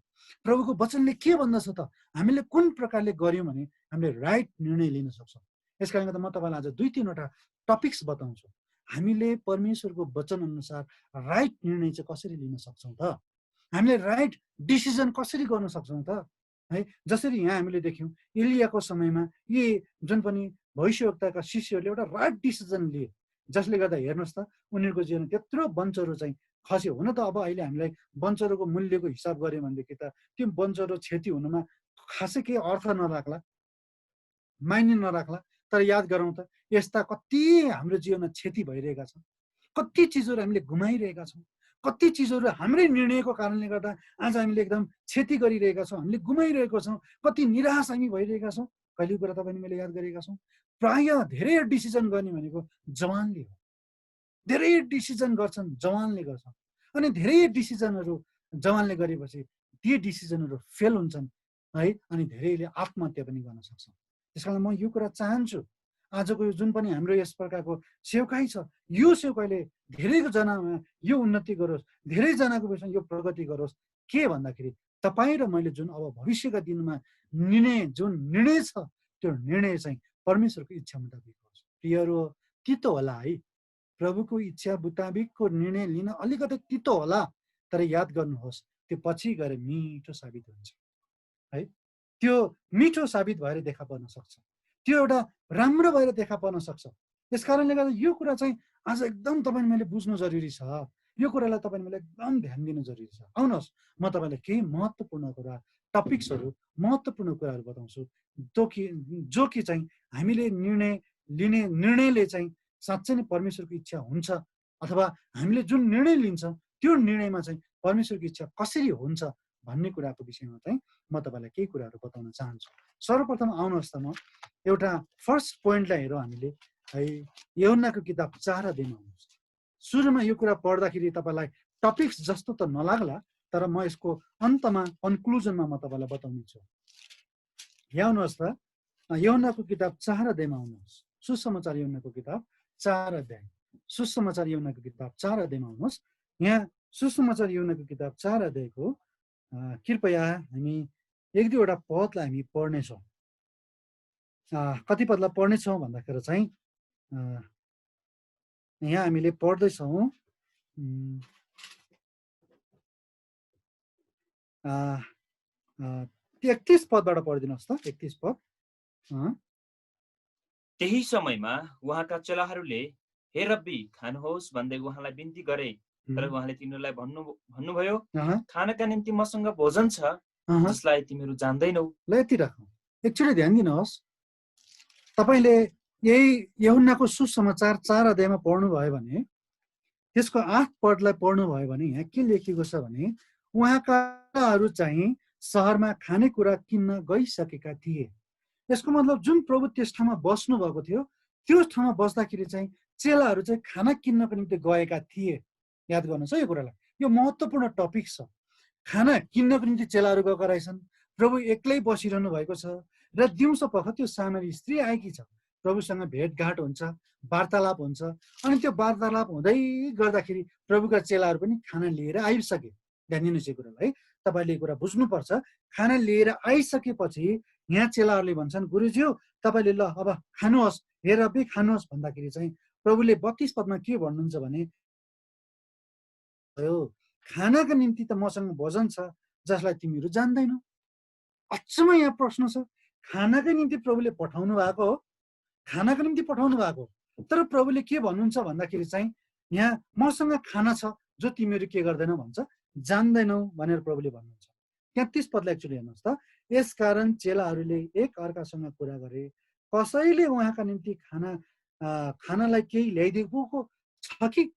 प्रभुको वचनले के भन्दछ त, हामीले कुन प्रकारले गऱ्यौँ भने हामीले राइट निर्णय लिन सक्छौँ। यस कारणले गर्दा म तपाईँलाई आज 2-3वटा टपिक्स बताउँछु, हामीले परमेश्वरको वचन अनुसार राइट निर्णय चाहिँ कसरी लिन सक्छौँ त, हामीले राइट डिसिजन कसरी गर्न सक्छौँ त है। जसरी यहाँ हामीले देख्यौँ एलियाको समयमा यी जुन पनि भविष्यवक्ताका शिष्यहरूले एउटा राइट डिसिजन लिए, जसले गर्दा हेर्नुहोस् त उनीहरूको जीवन त्यत्रो वञ्चरो चाहिँ खस्यो। हुन त अब अहिले हामीलाई वञ्चरोको मूल्यको हिसाब गऱ्यो भनेदेखि त त्यो वञ्चरो क्षति हुनुमा खासै केही अर्थ नराख्ला, मान्य नराख्ला। तर याद गरौँ त यस्ता कति हाम्रो जीवनमा क्षति भइरहेका छन्, कति चिजहरू हामीले गुमाइरहेका छौँ, कति चिजहरू हाम्रै निर्णयको कारणले गर्दा आज हामीले एकदम क्षति गरिरहेका छौँ, हामीले गुमाइरहेको छौँ, कति निराश हामी भइरहेका छौँ। कहिले कुरा तपाईँले मैले याद गरेका छौँ, प्राय धेरै डिसिजन गर्ने भनेको जवानले हो। धेरै डिसिजन गर्छन् जवानले गर्छन्, अनि धेरै डिसिजनहरू जवानले गरेपछि ती डिसिजनहरू फेल हुन्छन् है, अनि धेरैले आत्महत्या पनि गर्न सक्छन्। त्यस कारण म यो कुरा चाहन्छु, आजको यो जुन पनि हाम्रो यस प्रकारको सेवकाई छ, यो सेवकाईले धेरैजनामा यो उन्नति गरोस्, धेरैजनाको बिचमा यो प्रगति गरोस्। के भन्दाखेरि तपाईँ र मैले जुन अब भविष्यका दिनमा जुन निर्णय छ, त्यो निर्णय चाहिँ परमेश्वरको इच्छा मुताबिक होस्। प्रियहरू, तितो होला है, प्रभुको इच्छा मुताबिकको निर्णय लिन अलिकति तितो होला, तर याद गर्नुहोस् त्यो पछि गएर मिठो साबित हुन्छ है। त्यो मिठो साबित भएर देखा पर्न सक्छ, त्यो एउटा राम्रो भएर देखा पर्न सक्छ। त्यस कारणले गर्दा यो कुरा चाहिँ आज एकदम तपाईँले मैले बुझ्नु जरुरी छ, यो कुरालाई तपाईँले मैले एकदम ध्यान दिनु जरुरी छ। आउनुहोस् म तपाईँलाई केही महत्त्वपूर्ण कुरा, टपिक्सहरू, महत्त्वपूर्ण कुराहरू बताउँछु जो कि चाहिँ हामीले निर्णयले चाहिँ साँच्चै नै परमेश्वरको इच्छा हुन्छ, अथवा हामीले जुन निर्णय लिन्छ त्यो निर्णयमा चाहिँ परमेश्वरको इच्छा कसरी हुन्छ भन्ने कुराको विषयमा चाहिँ म तपाईँलाई केही कुराहरू बताउन चाहन्छु। सर्वप्रथम आउनुहोस् त म एउटा फर्स्ट पोइन्टलाई हेरौँ हामीले है। यूहन्नाको किताब 4 अध्यायमा आउनुहोस्। सुरुमा यो कुरा पढ्दाखेरि तपाईँलाई टपिक्स जस्तो त नलाग्ला, तर म यसको अन्तमा कन्क्लुजनमा म तपाईँलाई बताउने छु। यहाँ आउनुहोस् त, यूहन्नाको किताब 4 अध्यायमा आउनुहोस्। सुसमाचार यूहन्नाको किताब 4 अध्याय, सुसमाचार यूहन्नाको किताब 4 अध्यायमा आउनुहोस्। यहाँ सुसमाचार यूहन्नाको किताब 4 अध्यायको कृपया हामी एक दुईवटा पदलाई हामी पढ्नेछौँ। कति पदलाई पढ्नेछौँ भन्दाखेरि चाहिँ यहाँ हामीले पढ्दैछौँ 31 पदबाट पढिदिनुहोस् त। 31 पद। त्यही समयमा उहाँका चेलाहरूले हे रब्बी खानुहोस् भन्दै उहाँलाई बिन्ती गरे, तर उहाँले तिनीहरूलाई भन्नुभयो खानका निम्ति मसँग भोजन छ जसलाई तिमीहरू जान्दैनौ। ल यति राखौँ, एकचोटि ध्यान दिनुहोस्। तपाईँले यही यूहन्नाको सुसमाचार 4 अध्यायमा पढ्नुभयो भने त्यसको 8 पदलाई पढ्नुभयो भने यहाँ के लेखिएको छ भने उहाँकाहरू चाहिँ सहरमा खानेकुरा किन्न गइसकेका थिए। यसको मतलब जुन प्रभु त्यस ठाउँमा बस्नु भएको थियो, त्यो ठाउँमा बस्दाखेरि चाहिँ चेलाहरू चाहिँ खाना किन्नको निम्ति गएका थिए। याद गर्नुहोस् है यो कुरालाई, यो महत्त्वपूर्ण टपिक छ। खाना किन्नको निम्ति चेलाहरू गएका रहेछन्। प्रभु एक्लै बसिरहनु भएको छ र दिउँसो पख त्यो सामरी स्त्री आएकी छ। प्रभुसँग भेटघाट हुन्छ, वार्तालाप हुन्छ, अनि त्यो वार्तालाप हुँदै गर्दाखेरि प्रभुका चेलाहरू पनि खाना लिएर आइसके। ध्यान दिनुहोस् यो कुरालाई है, तपाईँले यो कुरा बुझ्नुपर्छ। खाना लिएर आइसकेपछि यहाँ चेलाहरूले भन्छन् गुरुज्यू तपाईँले ल अब खानुहोस्, हेर रब्बी खानुहोस् भन्दाखेरि चाहिँ प्रभुले 32 पदमा के भन्नुहुन्छ भने खानाका निम्ति त मसँग भोजन छ जसलाई तिमीहरू जान्दैनौ। अचम्म यहाँ प्रश्न छ, खानाकै निम्ति प्रभुले पठाउनु भएको हो, खानाको निम्ति पठाउनु भएको, तर प्रभुले के भन्नुहुन्छ भन्दाखेरि चाहिँ यहाँ मसँग खाना छ जो तिमीहरू के गर्दैनौ भन्छ, जान्दैनौ भनेर प्रभुले भन्नुहुन्छ। 33 पदलाई एकचोटि हेर्नुहोस् त। यसकारण चेलाहरूले एक अर्कासँग कुरा गरे, कसैले उहाँका निम्ति खानालाई केही ल्याइदिएको छ कि?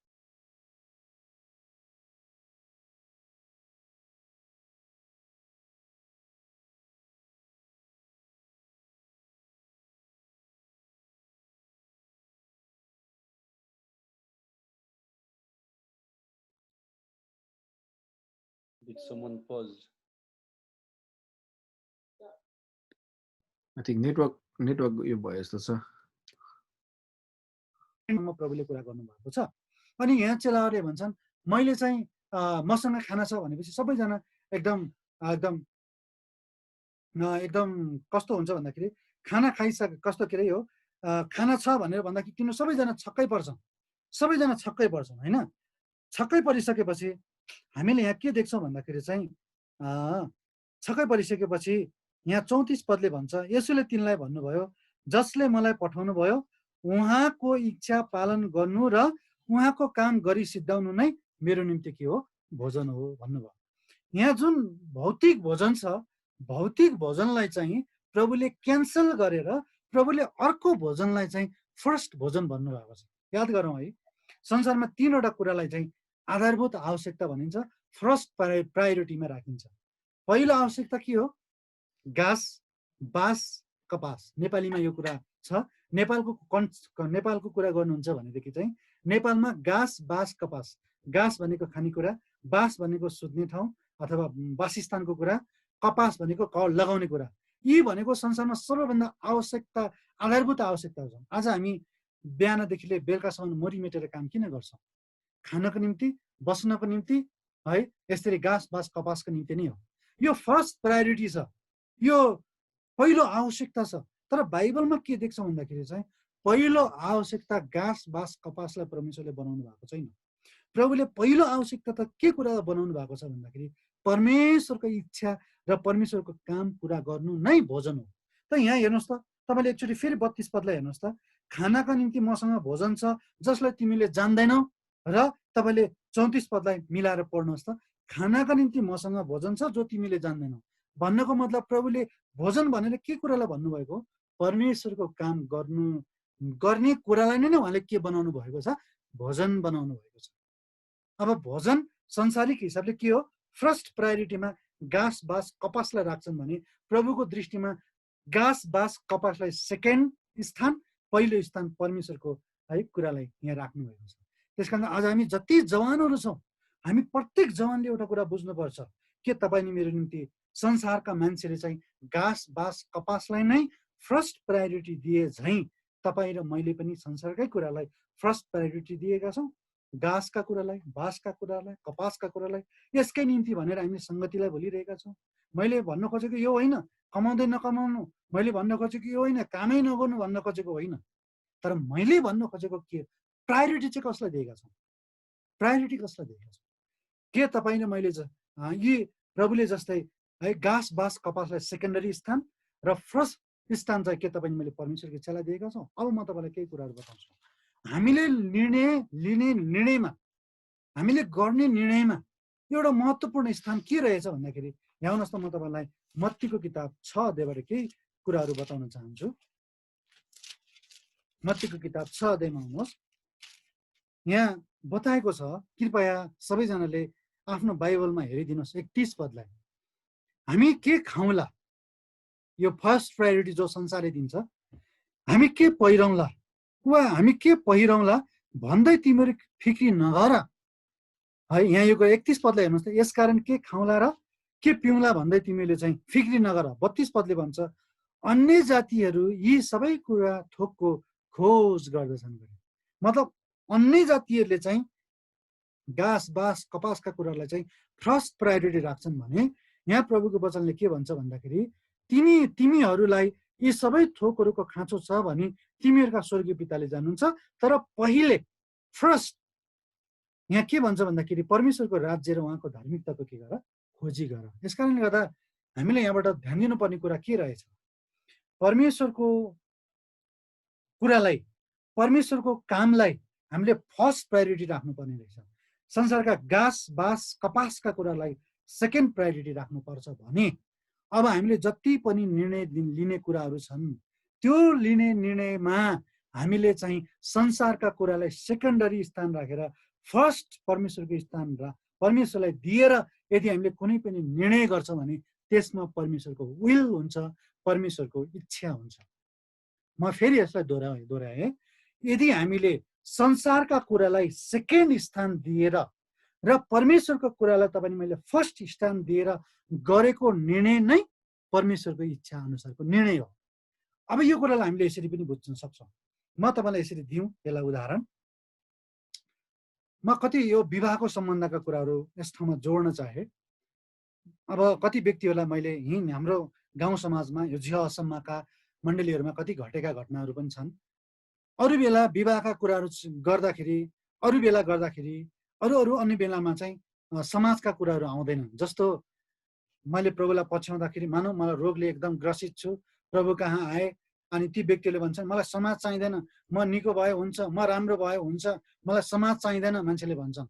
Did someone pause? I think network यो भयो जस्तो छ। प्रभुले कुरा गर्नुभएको छ। अनि यहाँ चेलाहरूले भन्छन् मैले चाहिँ मसँग खाना छ भनेपछि सबैजना एकदम कस्तो हुन्छ भन्दाखेरि खाना खाइसके कस्तो के अरे हो खाना छ भनेर भन्दाखेरि तिनीहरू सबैजना छक्कै पर्छन्, होइन। छक्कै परिसकेपछि हामीले यहाँ के देख्छौँ भन्दाखेरि चाहिँ छक्कै परिसकेपछि यहाँ 34 पदले भन्छ, यसुले तिनलाई भन्नुभयो जसले मलाई पठाउनु भयो उहाँको इच्छा पालन गर्नु र उहाँको काम गरी सिद्धाउनु नै मेरो निम्ति के हो, भोजन हो भन्नुभयो। यहाँ जुन भौतिक भोजन छ, भौतिक भोजनलाई चाहिँ प्रभुले क्यान्सल गरेर प्रभुले अर्को भोजनलाई चाहिँ फर्स्ट भोजन भन्नुभएको छ। याद गरौँ है, संसारमा 3वटा कुरालाई चाहिँ आधारभूत आवश्यकता भनिन्छ, फर्स्ट प्रायोरिटीमा राखिन्छ। पहिलो आवश्यकता के हो? घाँस, बाँस, कपास। नेपालीमा यो कुरा छ। नेपालको कुरा गर्नुहुन्छ भनेदेखि चाहिँ नेपालमा घाँस, बाँस, कपास। घाँस भनेको खानेकुरा, बाँस भनेको सुत्ने ठाउँ अथवा वासस्थानको कुरा, कपास भनेको लगाउने कुरा। यी भनेको संसारमा सबैभन्दा आवश्यकता, आधारभूत आवश्यकता छ। आज हामी बिहानदेखि लिएर बेलुकासम्म मरिमेटेर काम किन गर्छौँ? खानको निम्ति, बस्नको निम्ति है, यसरी घाँस, बाँस, कपासको निम्ति नै हो। यो फर्स्ट प्रायोरिटी छ, यो पहिलो आवश्यकता छ। तर बाइबलमा के देख्छौँ भन्दाखेरि चाहिँ पहिलो आवश्यकता घाँस, बाँस, कपासलाई परमेश्वरले बनाउनु भएको छैन। प्रभुले पहिलो आवश्यकता त के कुरा बनाउनु भएको छ भन्दाखेरि परमेश्वरको इच्छा र परमेश्वरको काम पुरा गर्नु नै भोजन हो। त यहाँ हेर्नुहोस् त, तपाईँले एकचोटि फेरि 32 पदलाई हेर्नुहोस् त। खानाका निम्ति मसँग भोजन छ जसलाई तिमीले जान्दैनौ, र तपाईँले 34 पदलाई मिलाएर पढ्नुहोस् त। खानाका निम्ति मसँग भोजन छ जो तिमीले जान्दैनौ भन्नको मतलब प्रभुले भोजन भनेर के कुरालाई भन्नुभएको? परमेश्वरको काम गर्ने कुरालाई नै उहाँले के बनाउनु भएको छ? भोजन बनाउनु भएको छ। अब भोजन संसारिक हिसाबले के हो? फर्स्ट प्रायोरिटीमा घाँस, बाँस, कपासलाई राख्छन् भने प्रभुको दृष्टिमा घाँस, बाँस, कपासलाई सेकेन्ड स्थान, पहिलो स्थान परमेश्वरको है कुरालाई यहाँ राख्नु भएको छ। त्यसकारण आज हामी जति जवानहरू छौँ, हामी प्रत्येक जवानले एउटा कुरा बुझ्नुपर्छ के तपाईँ नि मेरो निम्ति संसारका मान्छेले चाहिँ घाँस, बाँस, कपासलाई नै फर्स्ट प्रायोरिटी दिए झैँ तपाईँ र मैले पनि संसारकै कुरालाई फर्स्ट प्रायोरिटी दिएका छौँ। घाँसका कुरालाई, बाँसका कुरालाई, कपासका कुरालाई यसकै निम्ति भनेर हामीले सङ्गतिलाई भुलिरहेका छौँ। मैले भन्न खोजेको यो होइन कमाउँदै नकमाउनु, मैले भन्न खोजेको यो होइन कामै नगर्नु भन्न खोजेको होइन। तर मैले भन्न खोजेको के, प्रायोरिटी चाहिँ कसलाई दिएका छौँ? प्रायोरिटी कसलाई दिएका छौँ? के तपाईँ र मैले यी प्रभुले जस्तै है घाँस, बाँस, कपासलाई सेकेन्डरी स्थान र फर्स्ट स्थान चाहिँ के तपाईँ मैले परमेश्वरको इच्छालाई दिएका छौँ? अब म तपाईँलाई केही कुराहरू बताउँछु। हामीले निर्णय लिने निर्णयमा, हामीले गर्ने निर्णयमा एउटा महत्त्वपूर्ण स्थान के रहेछ भन्दाखेरि यहाँ आउनुहोस् त, म तपाईँलाई मत्तीको किताब 6 अध्यायबाट केही कुराहरू बताउन चाहन्छु। मत्तीको किताब 6 अध्यायमा आउनुहोस्। यहाँ बताएको छ, कृपया सबैजनाले आफ्नो बाइबलमा हेरिदिनुहोस् 31 पदलाई। हामी के खाउँला, यो फर्स्ट प्रायोरिटी जो संसारले दिन्छ, हामी के पहिरौँला वा हामी के पहिरौँला भन्दै तिमीहरू फिक्री नगर है। यहाँ यो 31 पदलाई हेर्नुहोस् त। यसकारण के खाउँला र के पिउँला भन्दै तिमीले चाहिँ फिक्री नगर। 32 पदले भन्छ अन्य जातिहरू यी सबै कुरा थोकको खोज गर्दछन्। मतलब अन्य जातिहरूले चाहिँ घाँस, बाँस, कपासका कुरालाई चाहिँ फर्स्ट प्रायोरिटी राख्छन् भने यहाँ प्रभुको वचनले के भन्छ भन्दाखेरि तिमीहरूलाई यी सबै थोकहरूको खाँचो छ भने तिमीहरूका स्वर्गीय पिताले जान्नुहुन्छ, तर पहिले फर्स्ट यहाँ के भन्छ भन्दाखेरि परमेश्वरको राज्य र उहाँको धार्मिकताको के गर, खोजी गर। यस कारणले गर्दा हामीले यहाँबाट ध्यान दिनुपर्ने कुरा के रहेछ? परमेश्वरको कुरालाई, परमेश्वरको कामलाई हामीले फर्स्ट प्रायोरिटी राख्नुपर्ने रहेछ। संसारका घाँस, बाँस, कपासका कुरालाई सेकेन्ड प्रायोरिटी राख्नुपर्छ भने अब हामीले जति पनि निर्णय लिने कुराहरू छन् त्यो लिने निर्णयमा हामीले चाहिँ संसारका कुरालाई सेकेन्डरी स्थान राखेर फर्स्ट परमेश्वरको स्थान परमेश्वरलाई दिएर यदि हामीले कुनै पनि निर्णय गर्छौँ भने त्यसमा परमेश्वरको विल हुन्छ, परमेश्वरको इच्छा हुन्छ। म फेरि यसलाई दोहोऱ्याएँ, यदि हामीले संसारका कुरालाई सेकेन्ड स्थान दिएर र परमेश्वरको कुरालाई तपाईँ मैले फर्स्ट स्थान दिएर गरेको निर्णय नै परमेश्वरको इच्छा अनुसारको निर्णय हो। अब यो कुरालाई हामीले यसरी पनि बुझ्न सक्छौँ। म तपाईँलाई यसरी दिउँ यसलाई उदाहरण। म कति यो विवाहको सम्बन्धका कुराहरू यस ठाउँमा जोड्न चाहे। अब कति व्यक्तिहरूलाई मैले हाम्रो गाउँ समाजमा यो झिया असम्मका मण्डलीहरूमा कति घटेका घटनाहरू पनि छन्। अरू बेला विवाहका कुराहरू गर्दाखेरि, अरू अन्य बेलामा चाहिँ समाजका कुराहरू आउँदैनन्। जस्तो मैले प्रभुलाई पछ्याउँदाखेरि मानौ मलाई रोगले एकदम ग्रसित छु, प्रभु कहाँ आए अनि ती व्यक्तिले भन्छन् मलाई समाज चाहिँदैन, म निको भयो हुन्छ, म राम्रो भयो हुन्छ, मलाई समाज चाहिँदैन मान्छेले भन्छन्।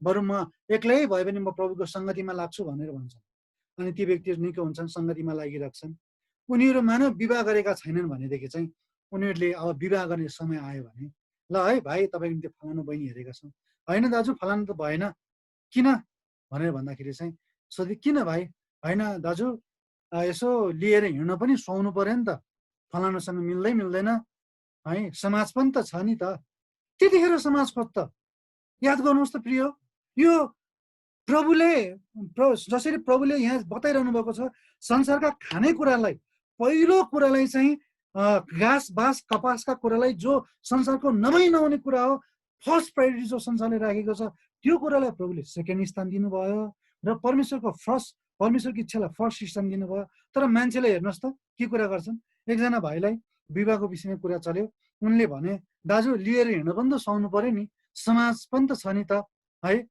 बरु म एक्लै भए पनि म प्रभुको सङ्गतिमा लाग्छु भनेर भन्छन्। अनि ती व्यक्तिहरू निको हुन्छन्, सङ्गतिमा लागिराख्छन्। उनीहरू मानव विवाह गरेका छैनन् भनेदेखि चाहिँ उनीहरूले अब विवाह गर्ने समय आयो भने ल है भाइ तपाईँको निम्ति फलानु बहिनी हेरेका छौँ, होइन दाजु फलानु त भएन, किन भनेर भन्दाखेरि चाहिँ सोधे किन भाइ, होइन दाजु यसो लिएर हिँड्न पनि सुहाउनु पर्यो नि त, फलानुसँग मिल्दैन है, समाज पनि त छ नि त। त्यतिखेर समाज खोज त याद गर्नुहोस् त प्रिय, यो प्रभुले जसरी प्रभुले यहाँ बताइरहनु भएको छ, संसारका खानेकुरालाई, पहिलो कुरालाई चाहिँ घाँस बाँस कपासका कुरालाई, जो संसारको नहुने कुरा हो, फर्स्ट प्रायोरिटी जो संसारले राखेको छ, त्यो कुरालाई प्रभुले सेकेन्ड स्थान दिनुभयो र परमेश्वरको इच्छालाई फर्स्ट स्थान दिनुभयो। तर मान्छेले हेर्नुहोस् त के कुरा गर्छन्, एकजना भाइलाई विवाहको विषयमा कुरा चल्यो, उनले भने दाजु लिएर हिँड्न पनि त सुहाउनु पर्यो नि, समाज पनि त छ नि त है।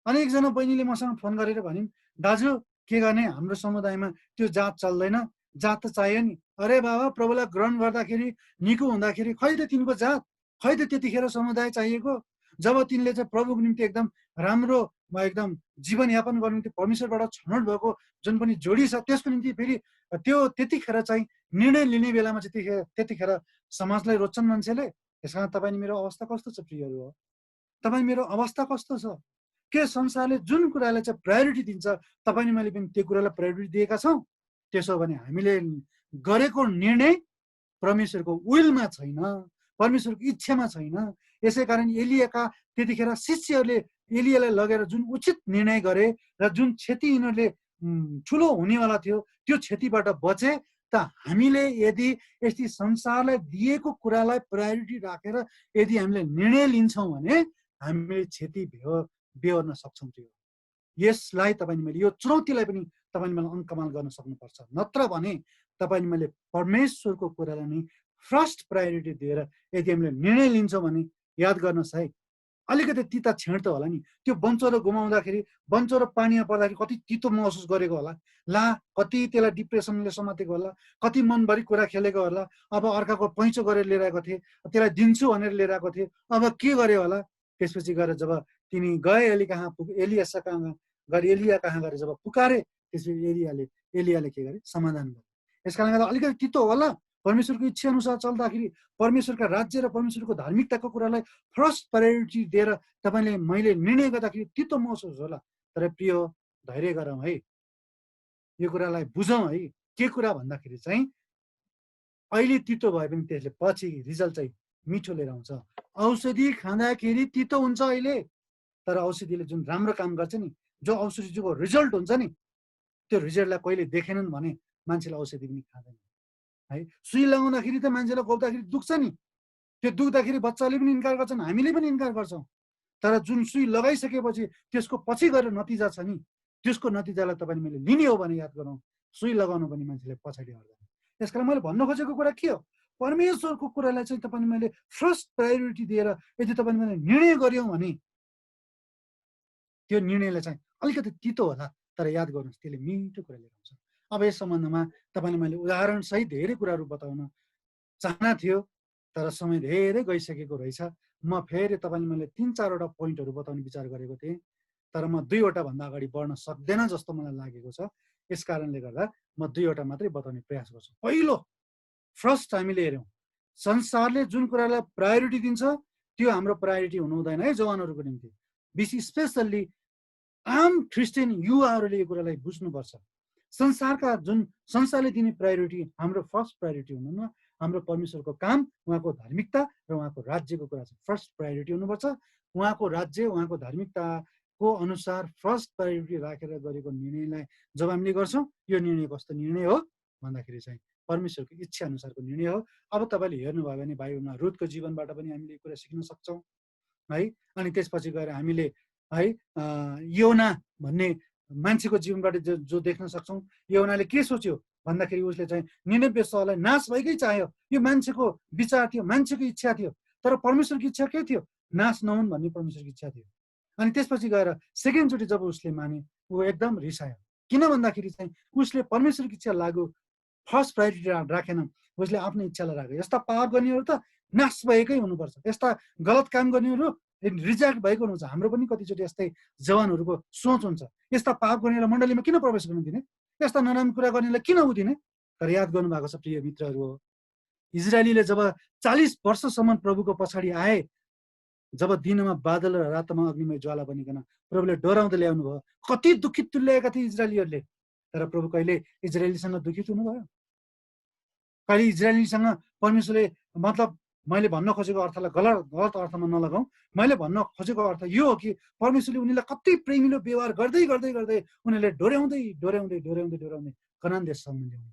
अनि एकजना बहिनीले मसँग फोन गरेर भनिन्, दाजु के गर्ने, हाम्रो समुदायमा त्यो जात चल्दैन, जात त चाहियो नि। अरे बाबा, प्रभुलाई ग्रहण गर्दाखेरि निको हुँदाखेरि खै त तिनको जात, खै त त्यतिखेर समुदाय चाहिएको। जब तिनले चाहिँ प्रभुको निम्ति एकदम राम्रो एकदम जीवनयापन गर्नु निम्ति परमेश्वरबाट छनौट भएको जुन पनि जोडी छ, त्यसको निम्ति फेरि त्यो त्यतिखेर चाहिँ निर्णय लिने बेलामा चाहिँ त्यतिखेर समाजलाई रोज्छन् मान्छेले। त्यस कारण तपाईँ मेरो अवस्था कस्तो छ प्रियहरू हो, तपाईँ मेरो अवस्था कस्तो छ? के संसारले जुन कुरालाई चाहिँ प्रायोरिटी दिन्छ, तपाईँले मैले पनि त्यो कुरालाई प्रायोरिटी दिएका छौँ? त्यसो भने हामीले गरेको निर्णय परमेश्वरको विलमा छैन, परमेश्वरको इच्छामा छैन। यसै कारण एलियाका त्यतिखेर शिष्यहरूले एलियालाई लगेर जुन उचित निर्णय गरे र जुन क्षति यिनीहरूले ठुलो हुनेवाला थियो, त्यो क्षतिबाट बचे। त हामीले यदि यस्तै संसारलाई दिएको कुरालाई प्रायोरिटी राखेर यदि हामीले निर्णय लिन्छौँ भने हामीले क्षति बेहोर्न सक्छौँ। त्यो यसलाई तपाईँले मैले, यो चुनौतीलाई पनि तपाईँले मलाई अङ्कमाल गर्न सक्नुपर्छ। नत्र भने तपाईँले मैले परमेश्वरको कुरालाई नै फर्स्ट प्रायोरिटी दिएर यदि हामीले निर्णय लिन्छौँ भने याद गर्नुहोस् है, अलिकति तिता छेड त होला नि। त्यो बन्चरो घुमाउँदाखेरि, बन्चरो पानीमा पर्दाखेरि कति तितो महसुस गरेको होला, ला कति त्यसलाई डिप्रेसनले समातेको होला, कति मनभरि कुरा खेलेको होला। अब अर्काको पैँचो गरेर लिएर आएको थिएँ, त्यसलाई दिन्छु भनेर लिएर आएको थिएँ, अब के गरे होला। त्यसपछि गएर जब तिनी गए एलिया कहाँ गएर जब पुकारे, त्यसपछि एलियाले के गरे, समाधान गरे। यस कारणले गर्दा अलिकति तितो होला। परमेश्वरको इच्छा अनुसार चल्दाखेरि परमेश्वरका राज्य र परमेश्वरको धार्मिकताको कुरालाई फर्स्ट प्रायोरिटी दिएर तपाईँले मैले निर्णय गर्दाखेरि तितो महसुस होला। तर प्रिय, धैर्य गरौँ है, यो कुरालाई बुझौँ है। के कुरा भन्दाखेरि चाहिँ अहिले तितो भए पनि त्यसले पछि रिजल्ट चाहिँ मिठो लिएर आउँछ। औषधि खाँदाखेरि तितो हुन्छ अहिले, तर औषधिले जुन राम्रो काम गर्छ नि, जो औषधिको रिजल्ट हुन्छ नि, त्यो रिजल्टलाई कहिले देखेनन् भने मान्छेले औषधि पनि खाँदैन है। सुई लगाउँदाखेरि त मान्छेलाई गोप्दाखेरि दुख्छ नि, त्यो दुख्दाखेरि बच्चाले पनि इन्कार गर्छन्, हामीले पनि इन्कार गर्छौँ। तर जुन सुई लगाइसकेपछि त्यसको पछि गएर नतिजा छ नि, त्यसको नतिजालाई तपाईँले मैले लिने हो भने याद गरौँ, सुई लगाउनु पनि मान्छेले पछाडि हट्दैन। त्यस कारण मैले भन्न खोजेको कुरा के हो, परमेश्वरको कुरालाई चाहिँ तपाईँले मैले फर्स्ट प्रायोरिटी दिएर यदि तपाईँले मैले निर्णय गऱ्यौँ भने त्यो निर्णयलाई चाहिँ अलिकति तितो होला, तर याद गर्नुहोस् त्यसले मिठो कुरा लिएर आउँछ। अब यस सम्बन्धमा तपाईँले मैले उदाहरणसहित धेरै कुराहरू बताउन चाहना थियो, तर समय धेरै गइसकेको रहेछ। म फेरि तपाईँले मैले 3-4वटा पोइन्टहरू बताउने विचार गरेको थिएँ, तर म 2वटा भन्दा अगाडि बढ्न सक्दैन जस्तो मलाई लागेको छ। यस कारणले गर्दा म 2वटा मात्रै बताउने प्रयास गर्छु। पहिलो, फर्स्ट हामीले हेऱ्यौँ, संसारले जुन कुरालाई प्रायोरिटी दिन्छ त्यो हाम्रो प्रायोरिटी हुनु हुँदैन है। जवानहरूको निम्ति विशेष स्पेसल्ली आम क्रिस्चियन युवाहरूले यो कुरालाई बुझ्नुपर्छ। संसारले दिने प्रायोरिटी हाम्रो फर्स्ट प्रायोरिटी हुनुहुन्न। हाम्रो परमेश्वरको काम, उहाँको धार्मिकता र उहाँको राज्यको कुरा चाहिँ फर्स्ट प्रायोरिटी हुनुपर्छ। उहाँको राज्य, उहाँको धार्मिकताको अनुसार फर्स्ट प्रायोरिटी राखेर गरेको निर्णयलाई जब हामीले गर्छौँ, यो निर्णय कस्तो निर्णय हो भन्दाखेरि चाहिँ परमेश्वरको इच्छा अनुसारको निर्णय हो। अब तपाईँले हेर्नुभयो भने बाइबलमा रुथको जीवनबाट पनि हामीले यो कुरा सिक्न सक्छौँ है। अनि त्यसपछि गएर हामीले है योना भन्ने मान्छेको जीवनबाट जो देख्न सक्छौँ। योनाले के सोच्यो भन्दाखेरि उसले चाहिँ निनेवे सहरलाई नाश भएकै चाह्यो। यो मान्छेको विचार थियो, मान्छेको इच्छा थियो, तर परमेश्वरको इच्छा के थियो, नाश नहुन् भन्ने परमेश्वरको इच्छा थियो। अनि त्यसपछि गएर सेकेन्डचोटि जब उसले माने, ऊ एकदम रिसायो। किन भन्दाखेरि चाहिँ उसले परमेश्वरको इच्छा लागु फर्स्ट प्रायोरिटी राखेन, उसले आफ्नो इच्छालाई राख्यो। यस्ता पाप गर्नेहरू त नाश भएकै हुनुपर्छ, यस्ता गलत काम गर्नेहरू रिजेक्ट भएको हुन्छ। हाम्रो पनि कतिचोटि यस्तै जवानहरूको सोच हुन्छ, यस्ता पाप गर्नेलाई मण्डलीमा किन प्रवेश गर्नु दिने, यस्ता नराम्रो कुरा गर्नेलाई किन उदिने। तर याद गर्नुभएको छ प्रिय मित्रहरू हो, इजरायलीले जब 40 वर्षसम्म प्रभुको पछाडि आए, जब दिनमा बादल र रातमा अग्निमय ज्वाला बनिकन प्रभुले डराउँदै ल्याउनु भयो, कति दुखित तुल्याएका थिए इजरायलीहरूले। तर प्रभु कहिले इजरायलीसँग दुखित हुनुभयो? कहिले इजरायलीसँग परमेश्वरले, मतलब मैले भन्न खोजेको अर्थलाई गलत अर्थमा नलगाउँ, मैले भन्न खोजेको अर्थ यो हो कि परमेश्वरले उनीलाई कति प्रेमिलो व्यवहार गर्दै गर्दै गर्दै उनीहरूले डोर्याउँदै कनान देशसम्म ल्याउनु।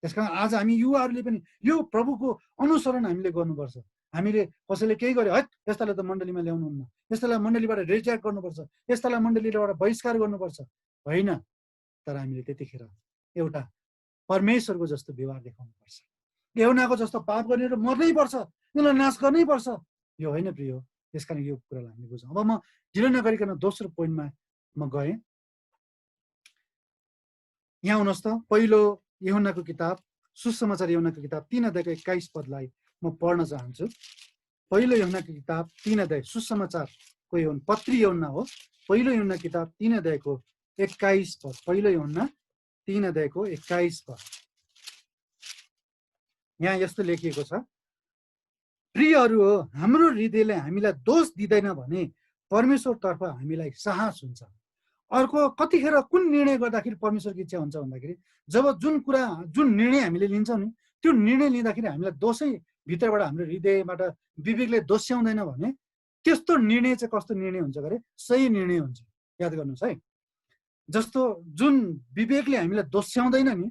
त्यसकारण आज हामी युवाहरूले पनि यो प्रभुको अनुसरण हामीले गर्नुपर्छ। हामीले कसैले केही गर्यो है यस्तालाई त मण्डलीमा ल्याउनुहुन्न, यस्तालाई मण्डलीबाट रिजेक्ट गर्नुपर्छ, यस्तालाई मण्डलीबाट बहिष्कार गर्नुपर्छ, होइन। तर हामीले त्यतिखेर एउटा परमेश्वरको जस्तो व्यवहार देखाउनुपर्छ। यहुनाको जस्तो पाप गर्ने र मर्नै पर्छ, यसलाई नाश गर्नै पर्छ, यो होइन प्रिय हो। त्यसकारण यो कुरालाई हामीले बुझौँ। अब म ढिलो नगरिकन दोस्रो पोइन्टमा म गएँ। यहाँ हुनुहोस् त, पहिलो यूहन्नाको किताब, सुसमाचार यूहन्नाको किताब 3 अध्यायको 21 पदलाई म पढ्न चाहन्छु। पहिलो यूहन्नाको किताब 3 अध्याय, सुसमाचारको यूहन्ना, पत्री यूहन्ना हो। पहिलो यूहन्ना किताब 3 अध्यायको 21 पद। पहिलो यूहन्ना 3 अध्यायको 21 पद। यहाँ यस्तो लेखिएको छ, प्रियहरू हो, हाम्रो हृदयले हामीलाई दोष दिँदैन भने परमेश्वरतर्फ हामीलाई साहस हुन्छ। अर्को कतिखेर कुन निर्णय गर्दाखेरि परमेश्वरको इच्छा हुन्छ भन्दाखेरि जब जुन निर्णय हामीले लिन्छौँ नि, त्यो निर्णय लिँदाखेरि हामीलाई दोषै भित्रबाट, हाम्रो हृदयबाट विवेकले दोस्याउँदैन भने त्यस्तो निर्णय चाहिँ कस्तो निर्णय हुन्छ गरे? सही निर्णय हुन्छ। याद गर्नुहोस् है, जस्तो जुन विवेकले हामीलाई दोस्याउँदैन नि,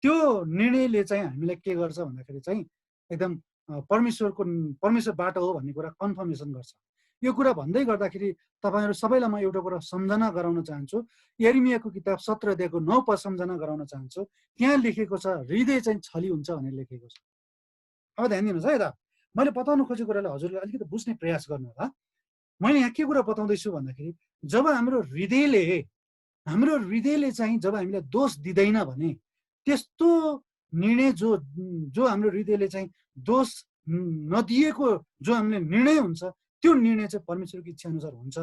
त्यो निर्णयले चाहिँ हामीलाई के गर्छ भन्दाखेरि चाहिँ एकदम परमेश्वरबाट हो भन्ने कुरा कन्फर्मेसन गर्छ। यो कुरा भन्दै गर्दाखेरि तपाईँहरू सबैलाई म एउटा कुरा सम्झना गराउन चाहन्छु। यिर्मयाको किताब 17 अध्यायको 9 पद सम्झना गराउन चाहन्छु। त्यहाँ लेखेको छ हृदय चाहिँ छली हुन्छ भनेर लेखेको छ। अब ध्यान दिनुहोस् है यता, मैले बताउन खोजेको कुरालाई हजुरले अलिकति बुझ्ने प्रयास गर्नु होला। मैले यहाँ के कुरा बताउँदैछु भन्दाखेरि जब हाम्रो हृदयले चाहिँ जब हामीलाई दोष दिँदैन भने त्यस्तो निर्णय जो हाम्रो हृदयले चाहिँ दोष नदिएको जो हामीले निर्णय हुन्छ, त्यो निर्णय चाहिँ परमेश्वरको इच्छा अनुसार हुन्छ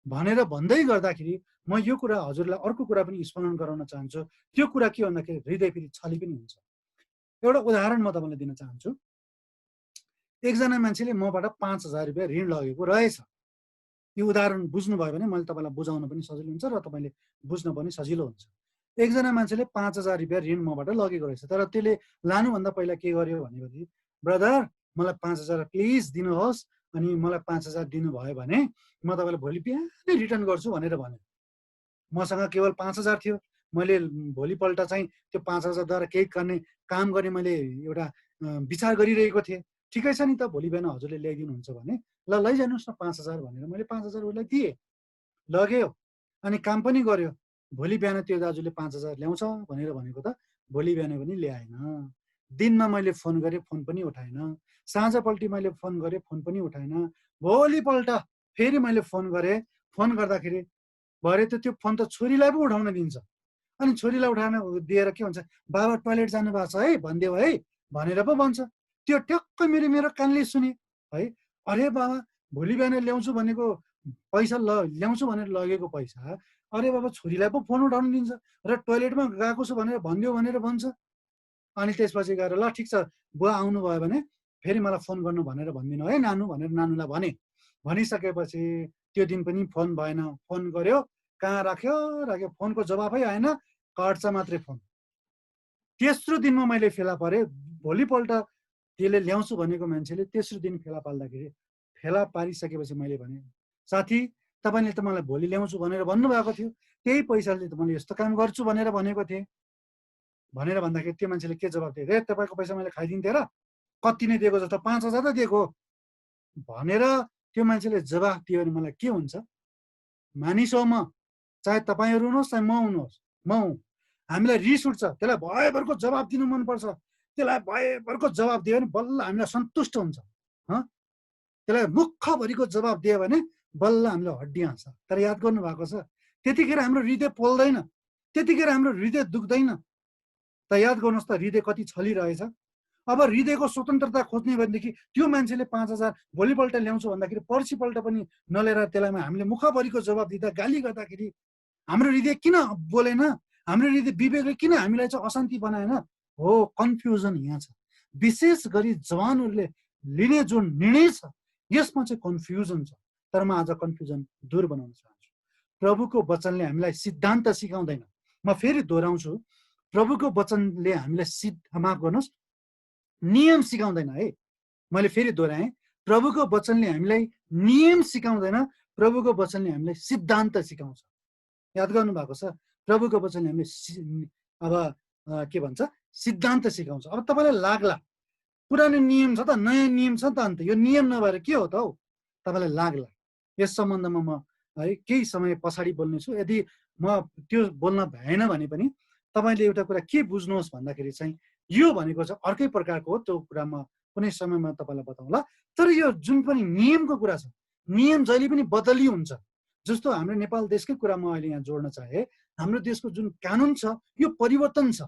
भनेर भन्दै गर्दाखेरि म यो कुरा हजुरलाई अर्को कुरा पनि स्मरण गराउन चाहन्छु। त्यो कुरा के भन्दाखेरि हृदय फेरि छली पनि हुन्छ। एउटा उदाहरण म तपाईँलाई दिन चाहन्छु। एकजना मान्छेले मबाट 5,000 रुपियाँ ऋण लगेको रहेछ। यो उदाहरण बुझ्नुभयो भने मैले तपाईँलाई बुझाउन पनि सजिलो हुन्छ र तपाईँले बुझ्न पनि सजिलो हुन्छ। एकजना मान्छेले 5,000 रुपियाँ ऋण मबाट लगेको रहेछ, तर त्यसले लानुभन्दा पहिला के गर्यो भनेपछि, ब्रदर मलाई 5,000 प्लिज दिनुहोस्, अनि मलाई 5,000 दिनुभयो भने म तपाईँलाई भोलि बिहानै रिटर्न गर्छु भनेर भन्यो। मसँग केवल 5,000 थियो। मैले भोलिपल्ट चाहिँ त्यो 5,000द्वारा केही काम गर्ने मैले एउटा विचार गरिरहेको थिएँ। ठिकै छ नि त, भोलि बिहान हजुरले ल्याइदिनुहुन्छ भने ल लैजानुहोस् न 5,000 भनेर मैले 5,000 उसलाई दिएँ, लग्यो अनि काम पनि गर्यो। भोलि बिहान त्यो दाजुले 5,000 ल्याउँछ भनेर भनेको त भोलि बिहान पनि ल्याएन। दिनमा मैले फोन गरेँ, फोन पनि उठाएन। साँझपल्टि मैले फोन गरेँ, फोन पनि उठाएन। भोलिपल्ट फेरि मैले फोन गरेँ, फोन गर्दाखेरि भरे त त्यो फोन त छोरीलाई पो उठाउन दिन्छ। अनि छोरीलाई उठाउन दिएर के भन्छ, बाबा टोइलेट जानु भएको छ है भनिदेऊ है भनेर पो भन्छ। त्यो ट्याक्क मेरो कानले सुने है। अरे बाबा भोलि बिहान ल्याउँछु भनेको पैसा ल्याउँछु भनेर लगेको पैसा, अरे बाबा छोरीलाई पो फोन उठाउन दिन्छ र टोइलेटमा गएको छु भनेर भनिदेऊ भनेर भन्छ। अनि त्यसपछि गएर ल ठिक छ बुवा आउनुभयो भने फेरि मलाई फोन गर्नु भनेर भनिदिनु है नानु भनेर नानुलाई भनिसकेपछि त्यो दिन पनि फोन भएन। फोन गर्यो, कहाँ राख्यो, फोनको जवाफै आएन, काट्छ मात्रै फोन। तेस्रो दिनमा मैले फेला परेँ। भोलिपल्ट त्यसले ल्याउँछु भनेको मान्छेले तेस्रो दिन फेला पारिसकेपछि मैले भने, साथी तपाईँले त मलाई भोलि ल्याउँछु भनेर भन्नुभएको थियो, त्यही पैसाले त मैले यस्तो काम गर्छु भनेर भनेको थिएँ भनेर भन्दाखेरि त्यो मान्छेले के जवाब दियो, रे तपाईँको पैसा मैले खाइदिन्थेँ र, कति नै दिएको जस्तो 5,000 त दिएको भनेर त्यो मान्छेले जवाफ दियो भने मलाई के हुन्छ? मानिस हो म, चाहे तपाईँहरू हुनुहोस् चाहे म हुनुहोस्, हामीलाई रिस उठ्छ, त्यसलाई भयभरको जवाब दिनु मनपर्छ। त्यसलाई भयभरको जवाब दियो भने बल्ल हामीलाई सन्तुष्ट हुन्छ। त्यसलाई मुखभरिको जवाब दियो भने बल्ल हामीलाई हड्डी हाँस्छ। तर याद गर्नु भएको छ, त्यतिखेर हाम्रो हृदय पोल्दैन, त्यतिखेर हाम्रो हृदय दुख्दैन। त याद गर्नुहोस् त हृदय कति छलिरहेछ। अब हृदयको स्वतन्त्रता खोज्ने भनेदेखि त्यो मान्छेले 5,000 भोलिपल्ट ल्याउँछु भन्दाखेरि पर्सिपल्ट पनि नलिएर त्यसलाई हामीले मुखभरिको जवाब दिँदा गाली गर्दाखेरि हाम्रो हृदय किन बोलेन? हाम्रो हृदय विवेकले किन हामीलाई चाहिँ अशान्ति बनाएन? हो, कन्फ्युजन यहाँ छ। विशेष गरी जवानहरूले लिने जुन निर्णय छ, यसमा चाहिँ कन्फ्युजन छ। तर म आज कन्फ्युजन दूर बनाउन चाहन्छु। प्रभुको वचनले हामीलाई सिद्धान्त सिकाउँदैन। म फेरि दोहोऱ्याउँछु, प्रभुको वचनले हामीलाई माफ गर्नुहोस्, नियम सिकाउँदैन है। मैले फेरि दोहोऱ्याएँ, प्रभुको वचनले हामीलाई नियम सिकाउँदैन, प्रभुको वचनले हामीलाई सिद्धान्त सिकाउँछ। याद गर्नुभएको छ, प्रभुको वचनले हामीलाई अब के भन्छ, सिद्धान्त सिकाउँछ। अब तपाईँलाई लाग्ला पुरानो नियम छ त, नयाँ नियम छ त, अन्त यो नियम नभएर के हो त हौ, तपाईँलाई लाग्ला। यस सम्बन्धमा म है केही समय पछाडि बोल्नेछु। यदि म त्यो बोल्न भएन भने पनि तपाईँले एउटा कुरा के बुझ्नुहोस् भन्दाखेरि चाहिँ यो भनेको चाहिँ अर्कै प्रकारको हो। त्यो कुरा म कुनै समयमा तपाईँलाई बताउँला। तर यो जुन पनि नियमको कुरा छ, नियम जहिले पनि बदली हुन्छ। जस्तो हाम्रो नेपाल देशकै कुरा म अहिले यहाँ जोड्न चाहे, हाम्रो देशको जुन कानुन छ यो परिवर्तन छ,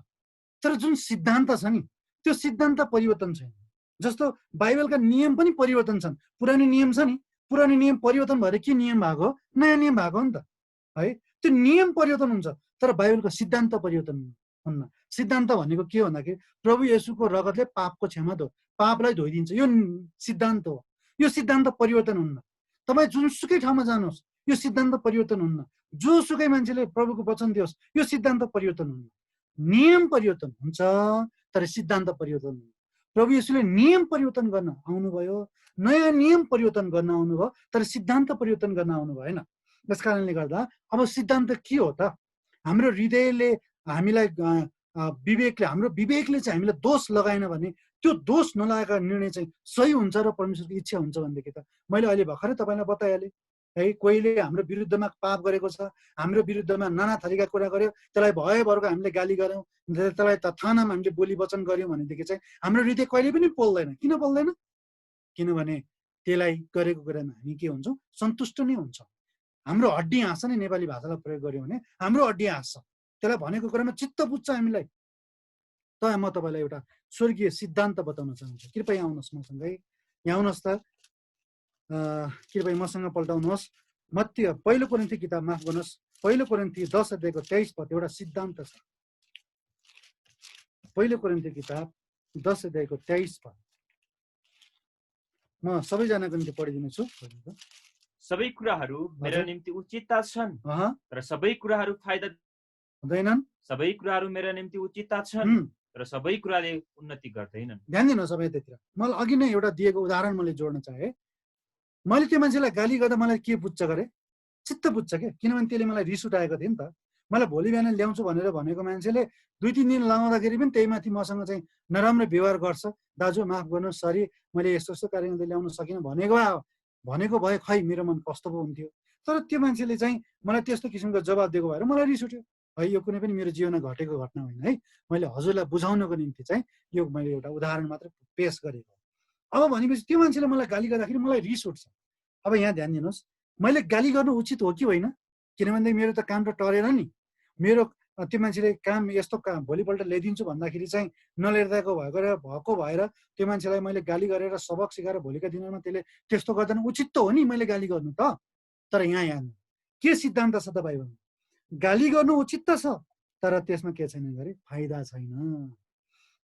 तर जुन सिद्धान्त छ नि त्यो सिद्धान्त परिवर्तन छैन। जस्तो बाइबलका नियम पनि परिवर्तन छन्। पुरानो नियम छ नि, पुरानो नियम परिवर्तन भएर के नियम भएको, नयाँ नियम भएको नि त है। त्यो नियम परिवर्तन हुन्छ, तर बाइबलको सिद्धान्त परिवर्तन हुन्न। सिद्धान्त भनेको के हो भन्दाखेरि प्रभु येशूको रगतले पापको क्षमा दो, पापलाई धोइदिन्छ, यो सिद्धान्त हो। यो सिद्धान्त परिवर्तन हुन्न। तपाईँ जुनसुकै ठाउँमा जानुहोस्, यो सिद्धान्त परिवर्तन हुन्न। जोसुकै मान्छेले प्रभुको वचन दियोस्, यो सिद्धान्त परिवर्तन हुन्न। नियम परिवर्तन हुन्छ, तर सिद्धान्त परिवर्तन हुन्न। प्रभु येशूले नियम परिवर्तन गर्न आउनुभयो, नयाँ नियम परिवर्तन गर्न आउनुभयो, तर सिद्धान्त परिवर्तन गर्न आउनु भएन। त्यस कारणले गर्दा अब सिद्धान्त के हो त? हाम्रो हृदयले हामीलाई विवेकले, हाम्रो विवेकले चाहिँ हामीलाई दोष लगाएन भने त्यो दोष नलागेका निर्णय चाहिँ सही हुन्छ र परमेश्वरको इच्छा हुन्छ भनेदेखि त मैले अहिले भर्खरै तपाईँलाई बताइहालेँ है। कोहीले हाम्रो विरुद्धमा पाप गरेको छ, हाम्रो विरुद्धमा नाना थरीका कुरा गर्यो, त्यसलाई भयभरको हामीले गाली गऱ्यौँ, त्यसलाई त थानामा हामीले बोली वचन गऱ्यौँ भनेदेखि चाहिँ हाम्रो हृदय कहिले पनि पोल्दैन। किन पोल्दैन? किनभने त्यसलाई गरेको कुरामा हामी के हुन्छौँ, सन्तुष्ट नै हुन्छौँ। हाम्रो हड्डी हाँस्छ नि, नेपाली भाषालाई प्रयोग गऱ्यो भने हाम्रो हड्डी हाँस्छ, त्यसलाई भनेको कुरामा चित्त बुझ्छ हामीलाई। त म तपाईँलाई एउटा स्वर्गीय सिद्धान्त बताउन चाहन्छु। कृपया आउनुहोस् मसँगै, यहाँ आउनुहोस् त, कृपया मसँग पल्टाउनुहोस्। पहिलो कोरिन्थी किताब, माफ गर्नुहोस्, पहिलो कोरिन्थी 10 अध्यायको 23 पद एउटा सिद्धान्त छ। पहिलो कोरिन्थी किताब 10 अध्यायको 23 पद म सबैजनाको निम्ति पढिदिने छु। सबै कुराहरू मेरो निम्ति उचितता छन्, तर सबै कुराहरू फाइदा हुँदैनन्। सबै कुराहरू मेरो निम्ति उचितता छन्, तर सबै कुराले उन्नति गर्दैनन्। ध्यान दिनुहोस् अब यतातिर। मलाई अघि नै एउटा दिएको उदाहरण मैले जोड्न चाहे। मैले त्यो मान्छेलाई गाली गर्दा मलाई के बुझ्छ गरे, चित्त बुझ्छ क्या, किनभने त्यसले मलाई रिस उठाएको थियो नि त। मलाई भोलि बिहान ल्याउँछु भनेर भनेको मान्छेले 2-3 दिन लगाउँदाखेरि पनि त्यही माथि मसँग चाहिँ नराम्रो व्यवहार गर्छ। दाजु माफ गर्नुहोस्, सरी, मैले यस्तो यस्तो कारणले ल्याउन सकिनँ भनेको भए खै मेरो मन कस्तो पो हुन्थ्यो। तर त्यो मान्छेले चाहिँ मलाई त्यस्तो किसिमको जवाब दिएको भएर मलाई रिस उठ्यो है। यो कुनै पनि मेरो जीवनमा घटेको घटना होइन है। मैले हजुरलाई बुझाउनको निम्ति चाहिँ यो मैले एउटा उदाहरण मात्र पेश गरेको। अब भनेपछि त्यो मान्छेले मलाई गाली गर्दाखेरि मलाई रिस उठ्छ। अब यहाँ ध्यान दिनुहोस्, मैले गाली गर्नु उचित हो कि होइन? किनभने मेरो त काम त टरेन नि। मेरो त्यो मान्छेले काम यस्तो काम भोलिपल्ट ल्याइदिन्छु भन्दाखेरि चाहिँ नल्याइदिएको भएको भएर त्यो मान्छेलाई मैले गाली गरेर सबक सिकाएर भोलिका दिनमा त्यसले त्यस्तो गर्दैन, उचित त हो नि मैले गाली गर्नु त। तर यहाँ के सिद्धान्त छ त भाइ? गाली गर्नु उचित त छ, तर त्यसमा के छैन गरे, फाइदा छैन।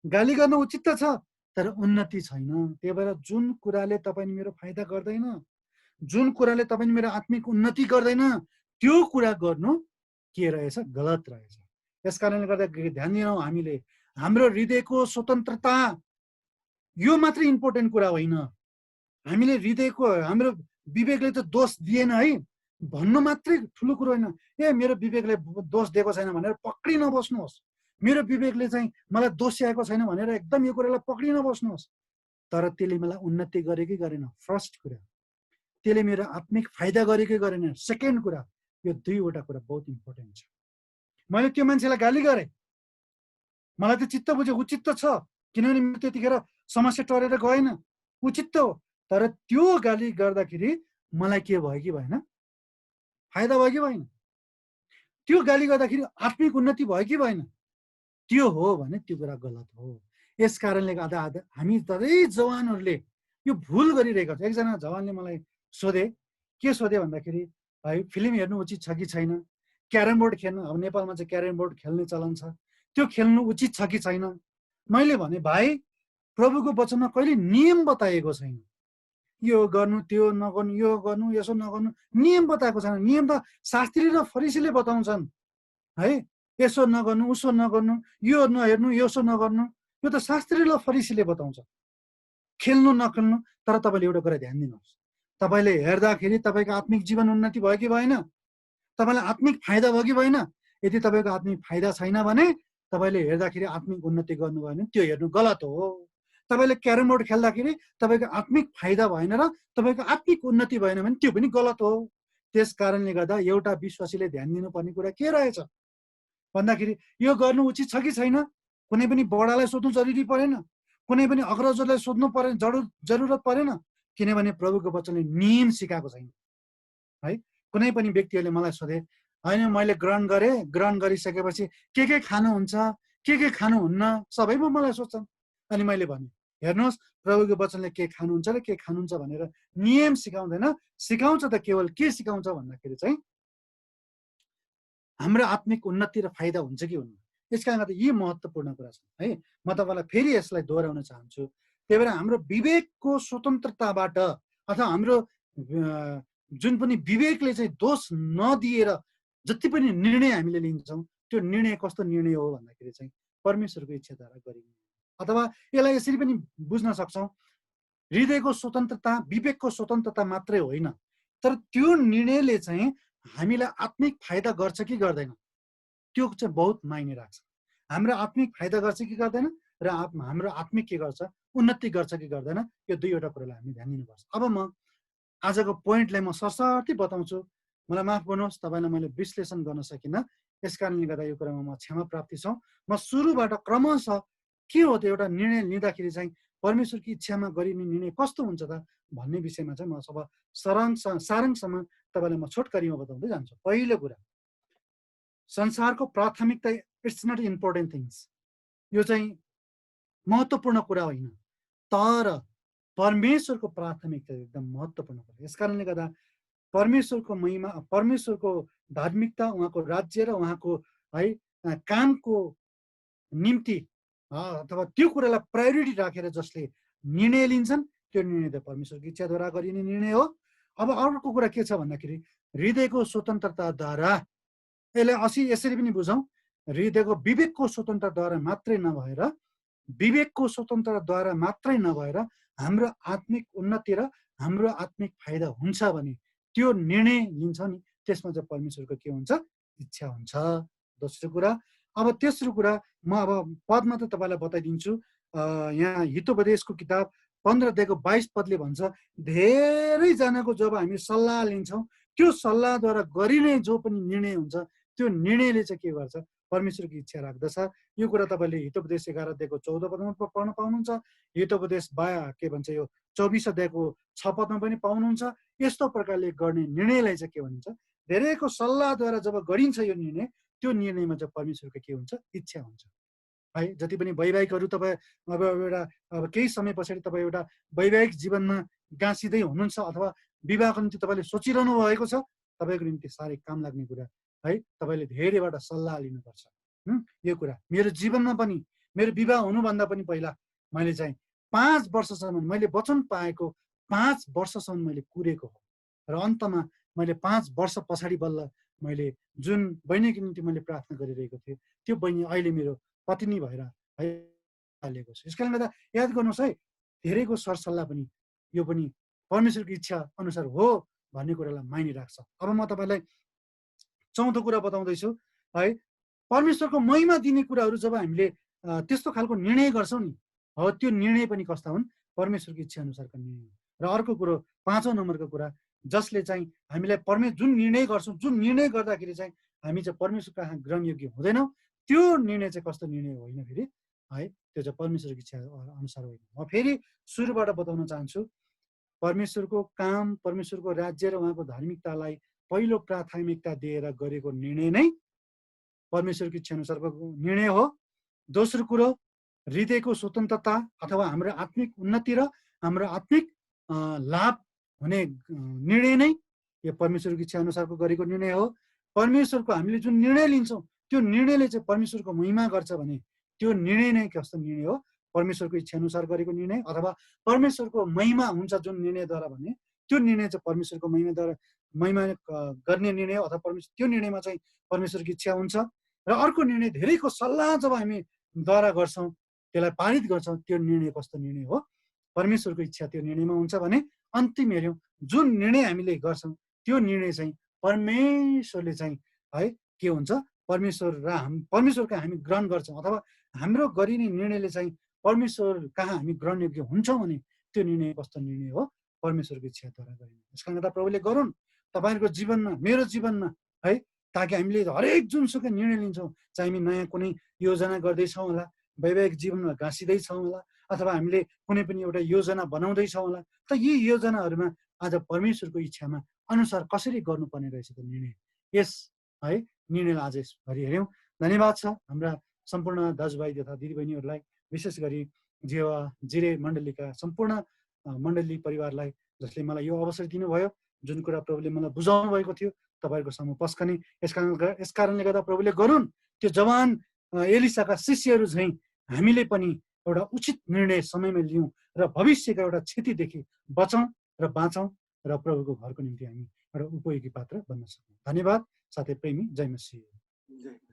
गाली गर्नु उचित त छ, तर उन्नति छैन। त्यही भएर जुन कुराले तपाईँले मेरो फाइदा गर्दैन, जुन कुराले तपाईँले मेरो आत्मिक उन्नति गर्दैन, त्यो कुरा गर्नु के रहेछ, गलत रहेछ। यस कारणले गर्दा ध्यान दिनौँ, हामीले हाम्रो हृदयको स्वतन्त्रता यो मात्र इम्पोर्टेन्ट कुरा होइन। हामीले हृदयको, हाम्रो विवेकले त दोष दिएन है भन्नु मात्रै ठुलो कुरो होइन। मेरो विवेकले दोष दिएको छैन भनेर पक्रि नबस्नुहोस्। मेरो विवेकले चाहिँ मलाई दोष्याएको छैन भनेर एकदम यो कुरालाई पक्रि नबस्नुहोस्। तर त्यसले मलाई उन्नति गरे कि गरेन, फर्स्ट कुरा। त्यसले मेरो आत्मिक फाइदा गरे कि गरेन, सेकेन्ड कुरा। यो दुईवटा कुरा बहुत इम्पोर्टेन्ट छ। मैले त्यो मान्छेलाई गाली गरेँ, मलाई त चित्त बुझ्यो, उचित त छ, किनभने मेरो त्यतिखेर समस्या टरेर गएन, उचित त हो। तर त्यो गाली गर्दाखेरि मलाई के भयो कि भएन, फाइदा भयो कि भएन? त्यो गाली गर्दाखेरि आत्मिक उन्नति भयो कि भएन? त्यो हो भने त्यो कुरा गलत हो। यस कारणले गर्दा हामी धेरै जवानहरूले यो भुल गरिरहेका छौँ। एकजना जवानले मलाई सोधे, के सोधे भन्दाखेरि भाइ फिल्म हेर्नु उचित छ कि छैन, क्यारम बोर्ड खेल्नु, अब नेपालमा चाहिँ क्यारम बोर्ड खेल्ने चलन छ, त्यो खेल्नु उचित छ कि छैन? मैले भने भाइ प्रभुको वचनमा कहिले नियम बताएको छैन, यो गर्नु त्यो नगर्नु यो गर्नु यसो नगर्नु नियम बताएको छैन। नियम त शास्त्री र फरिसीले बताउँछन् है। यसो नगर्नु उसो नगर्नु यो नहेर्नु यसो नगर्नु यो त शास्त्री र फरिसीले बताउँछ। खेल्नु नखेल्नु। तर तपाईँले एउटा कुरा ध्यान दिनुहोस्, तपाईँले हेर्दाखेरि तपाईँको आत्मिक जीवन उन्नति भयो कि भएन, तपाईँलाई आत्मिक फाइदा भयो कि भएन। यदि तपाईँको आत्मिक फाइदा छैन भने तपाईँले हेर्दाखेरि आत्मिक उन्नति गर्नुभयो भने त्यो हेर्नु गलत हो। तपाईँले क्यारम बोर्ड खेल्दाखेरि तपाईँको आत्मिक फाइदा भएन र तपाईँको आत्मिक उन्नति भएन भने त्यो पनि गलत हो। त्यस कारणले गर्दा एउटा विश्वासीले ध्यान दिनुपर्ने कुरा के रहेछ भन्दाखेरि यो गर्नु उचित छ कि छैन। कुनै पनि बडालाई सोध्नु जरुरी परेन, कुनै पनि अग्रजलाई सोध्नु परेन, जरुरत परेन, किनभने प्रभुको वचनले नियम सिकाएको छैन है। कुनै पनि व्यक्तिहरूले मलाई सोधे, होइन मैले ग्रहण गरेँ, ग्रहण गरिसकेपछि के खानुहुन्छ के खानुहुन्न सबैमा मलाई सोध्छन्। अनि मैले भने हेर्नुहोस् प्रभुको वचनले के खानुहुन्छ र के खानुहुन्छ भनेर नियम सिकाउँदैन। सिकाउँछ त केवल के सिकाउँछ भन्दाखेरि चाहिँ हाम्रो आत्मिक उन्नति र फाइदा हुन्छ कि हुन्न। यसका लागि यी महत्त्वपूर्ण कुरा छन् है। म तपाईँलाई फेरि यसलाई दोहोऱ्याउन चाहन्छु। त्यही भएर हाम्रो विवेकको स्वतन्त्रताबाट अथवा हाम्रो जुन पनि विवेकले चाहिँ दोष नदिएर जति पनि निर्णय हामीले लिन्छौँ त्यो निर्णय कस्तो निर्णय हो भन्दाखेरि चाहिँ परमेश्वरको इच्छाद्वारा गरिने। अथवा यसलाई यसरी पनि बुझ्न सक्छौँ, हृदयको स्वतन्त्रता विवेकको स्वतन्त्रता मात्रै होइन, तर त्यो निर्णयले चाहिँ हामीलाई आत्मिक फाइदा गर्छ कि गर्दैन त्यो चाहिँ बहुत मायने राख्छ। हाम्रो आत्मिक फाइदा गर्छ कि गर्दैन र हाम्रो आत्मिक के गर्छ उन्नति गर्छ कि गर्दैन, यो दुईवटा कुरालाई हामी ध्यान दिनुपर्छ। अब म आजको पोइन्टलाई म सरसर्ती बताउँछु। मलाई माफ गर्नुहोस्, तपाईँलाई मैले विश्लेषण गर्न सकिनँ, यस कारणले गर्दा यो कुरामा म क्षमा प्राप्ति छौँ। म सुरुबाट क्रमशः के हो त एउटा निर्णय लिँदाखेरि चाहिँ परमेश्वरको इच्छामा गरिने निर्णय कस्तो हुन्छ त भन्ने विषयमा चाहिँ म सब सारांशमा तपाईँलाई म छोटकरीमा बताउँदै जान्छु। पहिलो कुरा, संसारको प्राथमिकता इट्स नट इम्पोर्टेन्ट थिङ्स, यो चाहिँ महत्त्वपूर्ण कुरा होइन, तर परमेश्वरको प्राथमिकता एकदम महत्त्वपूर्ण कुरा। यस कारणले गर्दा परमेश्वरको महिमा, परमेश्वरको धार्मिकता, उहाँको राज्य र उहाँको है कामको निम्ति अथवा त्यो कुरालाई प्रायोरिटी राखेर जसले निर्णय लिन्छन् त्यो निर्णय त परमेश्वरको इच्छाद्वारा गरिने निर्णय हो। अब अर्को कुरा के छ भन्दाखेरि हृदयको स्वतन्त्रताद्वारा, यसलाई यसरी पनि बुझौँ, हृदयको विवेकको स्वतन्त्रताद्वारा मात्रै नभएर हाम्रो आत्मिक उन्नति र हाम्रो आत्मिक फाइदा हुन्छ भने त्यो निर्णय लिन्छौँ नि, त्यसमा चाहिँ परमेश्वरको के हुन्छ इच्छा हुन्छ। दोस्रो कुरा। अब तेस्रो कुरा म अब पदमा त तपाईँलाई बताइदिन्छु। यहाँ हितोपदेशको किताब 15:22 पदले भन्छ, धेरैजनाको जब हामी सल्लाह लिन्छौँ त्यो सल्लाहद्वारा गरिने जो पनि निर्णय हुन्छ त्यो निर्णयले चाहिँ के गर्छ परमेश्वरको इच्छा राख्दछ। यो कुरा तपाईँले हितोपदेश 11:14 पदमा पढ्न पाउनुहुन्छ। हितोपदेश के भन्छ यो 24:6 पदमा पनि पाउनुहुन्छ। यस्तो प्रकारले गर्ने निर्णयलाई चाहिँ के भनिन्छ, धेरैको सल्लाहद्वारा जब गरिन्छ यो निर्णय, त्यो निर्णयमा चाहिँ परमेश्वरको के हुन्छ इच्छा हुन्छ है। जति पनि वैवाहिकहरू तपाईँ अब केही समय पछाडि तपाईँ एउटा वैवाहिक जीवनमा गाँसिँदै हुनुहुन्छ अथवा विवाहको निम्ति तपाईँले सोचिरहनु भएको छ, तपाईँको निम्ति साह्रै काम लाग्ने कुरा है। तपाईँले धेरैबाट सल्लाह लिनुपर्छ। यो कुरा मेरो जीवनमा पनि, मेरो विवाह हुनुभन्दा पनि पहिला मैले चाहिँ 5 वर्षसम्म मैले वचन पाएको, 5 वर्षसम्म मैले कुरेको हो र अन्तमा मैले 5 वर्ष पछाडि बल्ल मैले जुन बहिनीको निम्ति मैले प्रार्थना गरिरहेको थिएँ त्यो बहिनी अहिले मेरो पत्नी भएर है हालेको छु। यसकारणले गर्दा याद गर्नुहोस् है, धेरैको सरसल्लाह पनि यो पनि परमेश्वरको इच्छा अनुसार हो भन्ने कुरालाई मायने राख्छ। अब म तपाईँलाई चौथो कुरा बताउँदैछु है। परमेश्वरको महिमा दिने कुराहरू जब हामीले त्यस्तो खालको निर्णय गर्छौँ नि, हो त्यो निर्णय पनि कस्ता हुन् परमेश्वरको इच्छा अनुसारको निर्णय हो। र अर्को कुरो 5औं नम्बरको कुरा, जसले चाहिँ हामीलाई जुन निर्णय गर्छौँ, जुन निर्णय गर्दाखेरि चाहिँ हामी चाहिँ परमेश्वर कहाँ ग्रहणयोग्य हुँदैनौँ, त्यो निर्णय चाहिँ कस्तो निर्णय होइन फेरि है, त्यो चाहिँ परमेश्वरको इच्छा अनुसार होइन। म फेरि सुरुबाट बताउन चाहन्छु, परमेश्वरको काम, परमेश्वरको राज्य र उहाँको धार्मिकतालाई पहिलो प्राथमिकता दिएर गरेको निर्णय नै परमेश्वरको इच्छा अनुसारको निर्णय हो। दोस्रो कुरो, हृदयको स्वतन्त्रता अथवा हाम्रो आत्मिक उन्नति र हाम्रो आत्मिक लाभ हुने निर्णय नै यो परमेश्वरको इच्छा अनुसारको गरेको निर्णय हो। परमेश्वरको हामीले जुन निर्णय लिन्छौँ त्यो निर्णयले चाहिँ परमेश्वरको महिमा गर्छ भने त्यो निर्णय नै कस्तो निर्णय हो परमेश्वरको इच्छा अनुसार गरेको निर्णय अथवा परमेश्वरको महिमा हुन्छ जुन निर्णयद्वारा भने त्यो निर्णय चाहिँ परमेश्वरको महिमा गर्ने निर्णय अथवा परमेश्वर त्यो निर्णयमा चाहिँ परमेश्वरको इच्छा हुन्छ। र अर्को निर्णय धेरैको सल्लाह जब हामी द्वारा गर्छौँ त्यसलाई पारित गर्छौँ त्यो निर्णय कस्तो निर्णय हो परमेश्वरको इच्छा त्यो निर्णयमा हुन्छ भने अन्तिम हेऱ्यौँ जुन निर्णय हामीले गर्छौँ त्यो निर्णय चाहिँ परमेश्वरले चाहिँ है के हुन्छ परमेश्वरका हामी ग्रहण गर्छौँ अथवा हाम्रो गरिने निर्णयले चाहिँ परमेश्वर कहाँ हामी ग्रहणयोग्य हुन्छौँ भने त्यो निर्णय कस्तो निर्णय हो परमेश्वरको इच्छाद्वारा गरिने। यस कारणले प्रभुले गरून् तपाईँहरूको जीवनमा मेरो जीवनमा है ताकि हामीले हरेक जुनसुकै निर्णय लिन्छौँ चाहिँ हामी नयाँ कुनै योजना गर्दैछौँ होला वैवाहिक जीवनमा घाँसिँदैछौँ होला अथवा हामीले कुनै पनि एउटा योजना बनाउँदैछौँ होला त यी योजनाहरूमा आज परमेश्वरको इच्छामा अनुसार कसरी गर्नुपर्ने रहेछ त निर्णय यस है निर्णयलाई आज यसभरि हेऱ्यौँ। धन्यवाद छ हाम्रा सम्पूर्ण दाजुभाइ तथा दिदीबहिनीहरूलाई विशेष गरी जिरे मण्डलीका सम्पूर्ण मण्डली परिवारलाई जसले मलाई यो अवसर दिनुभयो जुन कुरा प्रभुले मलाई बुझाउनु भएको थियो तपाईँहरूको सामु पस्कने यस कारणले गर्दा प्रभुले गरून् त्यो जवान एलिसाका शिष्यहरू चाहिँ हामीले पनि एउटा उचित निर्णय समयमा लियौँ र भविष्यका एउटा क्षतिदेखि बचौँ र बाँचौँ र प्रभुको घरको निम्ति हामी एउटा उपयोगी पात्र बन्न सकौँ। धन्यवाद साथै प्रेमी जय मसीह।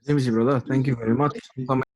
जय मसीह brother, thank you very much.